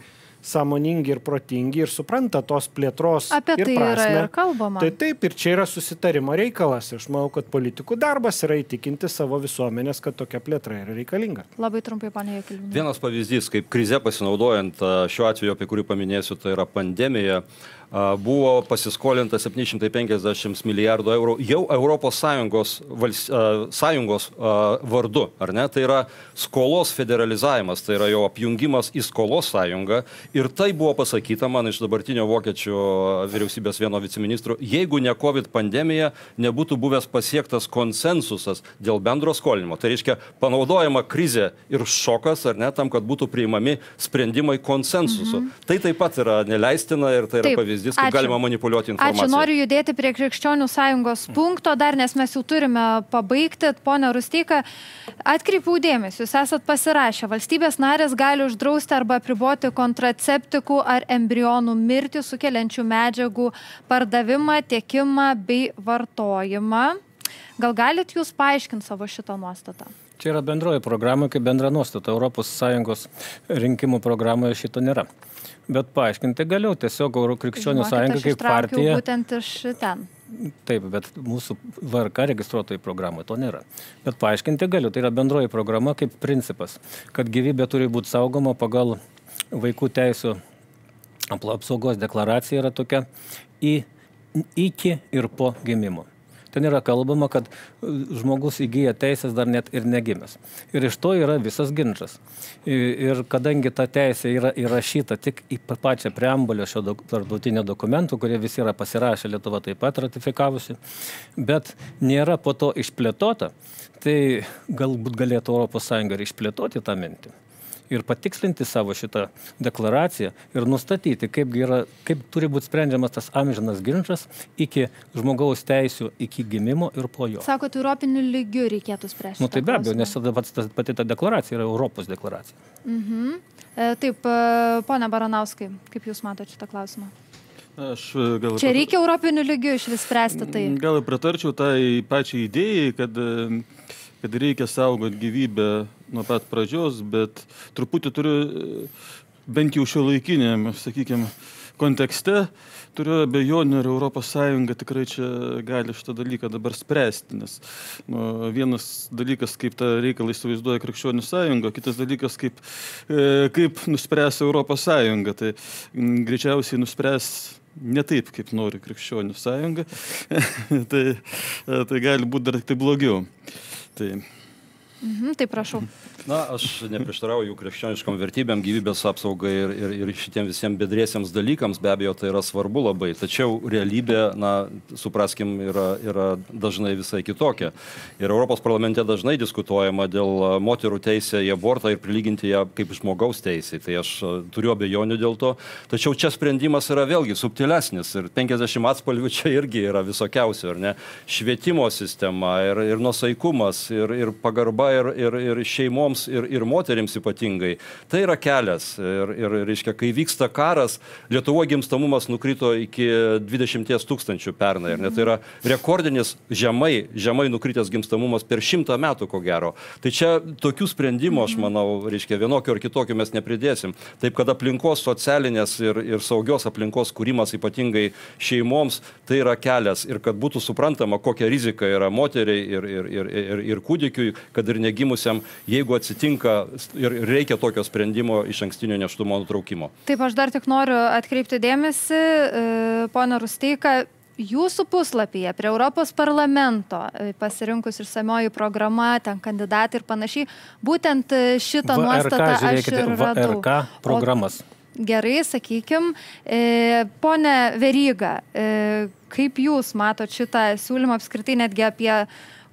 sąmoningi ir protingi ir supranta tos plėtros apie ir tai prasmę. Yra ir kalbama. Tai taip, ir čia yra susitarimo reikalas. Aš manau, kad politikų darbas yra įtikinti savo visuomenės, kad tokia plėtra yra reikalinga. Labai trumpai, ponia Jakeliūniene. Vienas pavyzdys, kaip krize pasinaudojant, šiuo atveju, apie kurį paminėsiu, tai yra pandemija, buvo pasiskolinta 750 milijardų eurų jau ES vardu, ar ne? Tai yra skolos federalizavimas, tai yra jau apjungimas į skolos sąjungą Ir tai buvo pasakyta man iš dabartinio vokiečių vyriausybės vieno viceministro, jeigu ne COVID pandemija, nebūtų buvęs pasiektas konsensusas dėl bendro skolinimo. Tai reiškia, panaudojama krizė ir šokas, ar ne, tam, kad būtų priimami sprendimai konsensusu. Tai taip pat yra neleistina ir tai yra pavyzdys, kaip galima manipuliuoti informaciją. Ačiū, noriu judėti prie Krikščionių sąjungos punkto dar, nes mes jau turime pabaigti. Pone Rusteika, atkreipiau dėmesį, jūs esat pasirašę. Valstybės narės gali uždrausti arba apriboti kontraceptikų ar embrionų mirtį sukeliančių medžiagų pardavimą, tiekimą bei vartojimą. Gal galit jūs paaiškinti savo šitą nuostatą? Čia yra bendroji programa, kaip bendra nuostata. Europos Sąjungos rinkimų programoje šito nėra. Bet paaiškinti galiu, tiesiog Krikščionių sąjunga kaip partija. Būtent iš ten. Taip, bet mūsų VRK registruotojų programoje to nėra. Bet paaiškinti galiu, tai yra bendroji programa kaip principas, kad gyvybė turi būti saugoma pagal vaikų teisų apsaugos deklaracija yra tokia iki ir po gimimo. Ten yra kalbama, kad žmogus įgyja teisės dar net ir negimęs. Ir iš to yra visas ginčas. Ir kadangi ta teisė yra įrašyta tik į pačią preambulę šio tarptautinio dokumentų, kurie visi yra pasirašę, Lietuva taip pat ratifikavusi, bet nėra po to išplėtota, tai galbūt galėtų Europos Sąjunga ir išplėtoti tą mintį. Ir patikslinti savo šitą deklaraciją ir nustatyti, kaip turi būti sprendžiamas tas amžinas ginčas iki žmogaus teisių, iki gimimo ir po jo. Sakot, europiniu lygiu reikėtų spręsti. Nu tai be abejo, nes pati ta deklaracija yra Europos deklaracija. Taip, pone Baranauskai, kaip jūs matote šitą klausimą? Čia reikia europiniu lygiu iš vis spręsti tai? Gal pritarčiau tai pačiai idėjai, kad reikia saugoti gyvybę nuo pat pradžios, bet truputį turiu, bent jau šiuolaikiniam, sakykime, kontekste, turiu abejonių, ar Europos Sąjunga tikrai čia gali šitą dalyką dabar spręsti, nes vienas dalykas, kaip tą reikalą įsivaizduoja Krikščionių sąjunga, kitas dalykas, kaip nuspręs Europos Sąjunga. Tai greičiausiai nuspręs ne taip, kaip nori Krikščionių sąjunga, tai gali būti dar tai blogiau. Tai prašau. Na, aš neprieštarauju krikščioniškom vertybėm, gyvybės apsaugai ir šitiem visiems bedriesiams dalykams, be abejo, tai yra svarbu labai. Tačiau realybė, supraskim, yra dažnai visai kitokia. Ir Europos parlamente dažnai diskutuojama dėl moterų teisę į abortą ir prilyginti ją kaip žmogaus teisė. Tai aš turiu abejonių dėl to. Tačiau čia sprendimas yra vėlgi subtilesnis ir 50 atspalvių čia irgi yra visokiausių, ar ne? Švietimo sistema ir nuosaikumas ir pagarba ir šeimoms ir moterims ypatingai. Tai yra kelias. Ir reiškia, kai vyksta karas, Lietuvoje gimstamumas nukrito iki 20 000 pernai. Tai yra rekordinis žemai nukritęs gimstamumas per 100 metų, ko gero. Tai čia tokių sprendimų, aš manau, reiškia, vienokio ar kitokio mes nepridėsim. Taip, kad aplinkos socialinės ir saugios aplinkos kūrimas ypatingai šeimoms, tai yra kelias. Ir kad būtų suprantama, kokia rizika yra moteriai ir kūdikiui, kad ir negimusiam, jeigu atsitinka ir reikia tokio sprendimo iš ankstinio nėštumo nutraukimo. Taip, aš dar tik noriu atkreipti dėmesį, pone Rusteika, jūsų puslapyje prie Europos parlamento pasirinkus išsamioji programa, ten kandidatai ir panašiai, būtent šitą nuostatą aš ir radau. VRK programas. Gerai, sakykim. Pone Veryga, kaip jūs matot šitą siūlymą apskritai netgi apie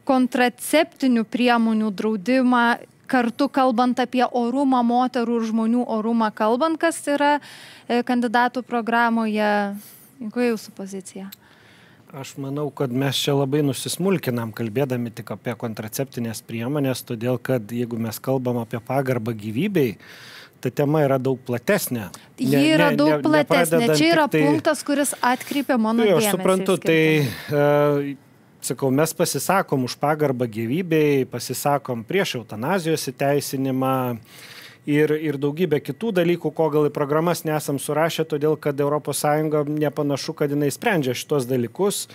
kontraceptinių priemonių draudimą, kartu kalbant apie orumą, moterų ir žmonių orumą kalbant, kas yra kandidatų programoje? Kokia jūsų pozicija? Aš manau, kad mes čia labai nusismulkinam, kalbėdami tik apie kontraceptinės priemonės, todėl kad jeigu mes kalbam apie pagarbą gyvybei, ta tema yra daug platesnė. Ji yra daug platesnė. Čia yra punktas, kuris atkreipia mano dėmesį. Aš suprantu, tai sakau, mes pasisakom už pagarbą gyvybei, pasisakom prieš eutanazijos įteisinimą ir daugybę kitų dalykų, ko gal į programas nesam surašę, todėl kad ES nepanašu, kad jinai sprendžia šitos dalykus.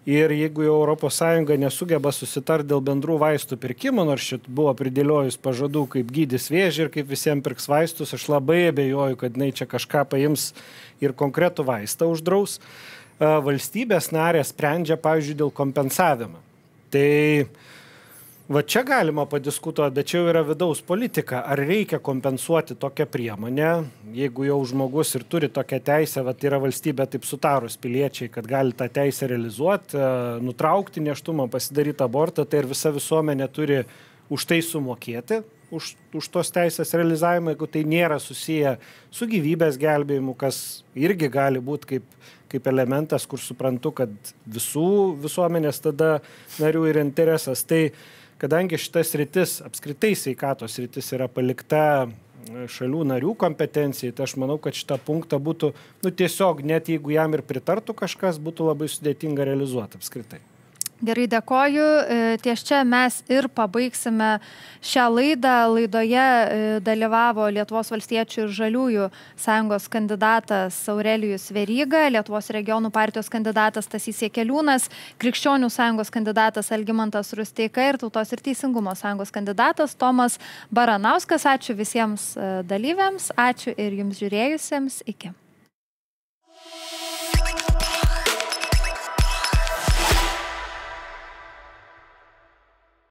Ir jeigu jau ES nesugeba susitarti dėl bendrų vaistų pirkimo, nors šit buvo pridėliojus pažadų, kaip gydys vėžį ir kaip visiems pirks vaistus, aš labai abejoju, kad jinai čia kažką paims ir konkretų vaistą uždraus. Valstybės narės sprendžia, pavyzdžiui, dėl kompensavimo. Tai Va čia galima padiskutuoti, bet čia jau yra vidaus politika. Ar reikia kompensuoti tokią priemonę, jeigu jau žmogus ir turi tokią teisę, va tai yra valstybė taip sutarus piliečiai, kad gali tą teisę realizuoti, nutraukti nėštumą, pasidaryti abortą, tai ir visa visuomenė turi už tai sumokėti, už tos teisės realizavimą, jeigu tai nėra susiję su gyvybės gelbėjimu, kas irgi gali būti kaip elementas, kur suprantu, kad visų visuomenės tada narių ir interesas. Tai kadangi šitas sritis, apskritai sveikatos sritis yra palikta šalių narių kompetencijai, tai aš manau, kad šitą punktą būtų, tiesiog net jeigu jam ir pritartų kažkas, būtų labai sudėtinga realizuoti apskritai. Gerai, dėkoju. Ties čia mes ir pabaigsime šią laidą. Laidoje dalyvavo Lietuvos valstiečių ir žaliųjų sąjungos kandidatas Aurelijus Veryga, Lietuvos regionų partijos kandidatas Stasys Jakeliūnas, Krikščionių sąjungos kandidatas Algimantas Rusteika ir Tautos ir teisingumo sąjungos kandidatas Tomas Baranauskas. Ačiū visiems dalyviams, ačiū ir jums žiūrėjusiems. Iki.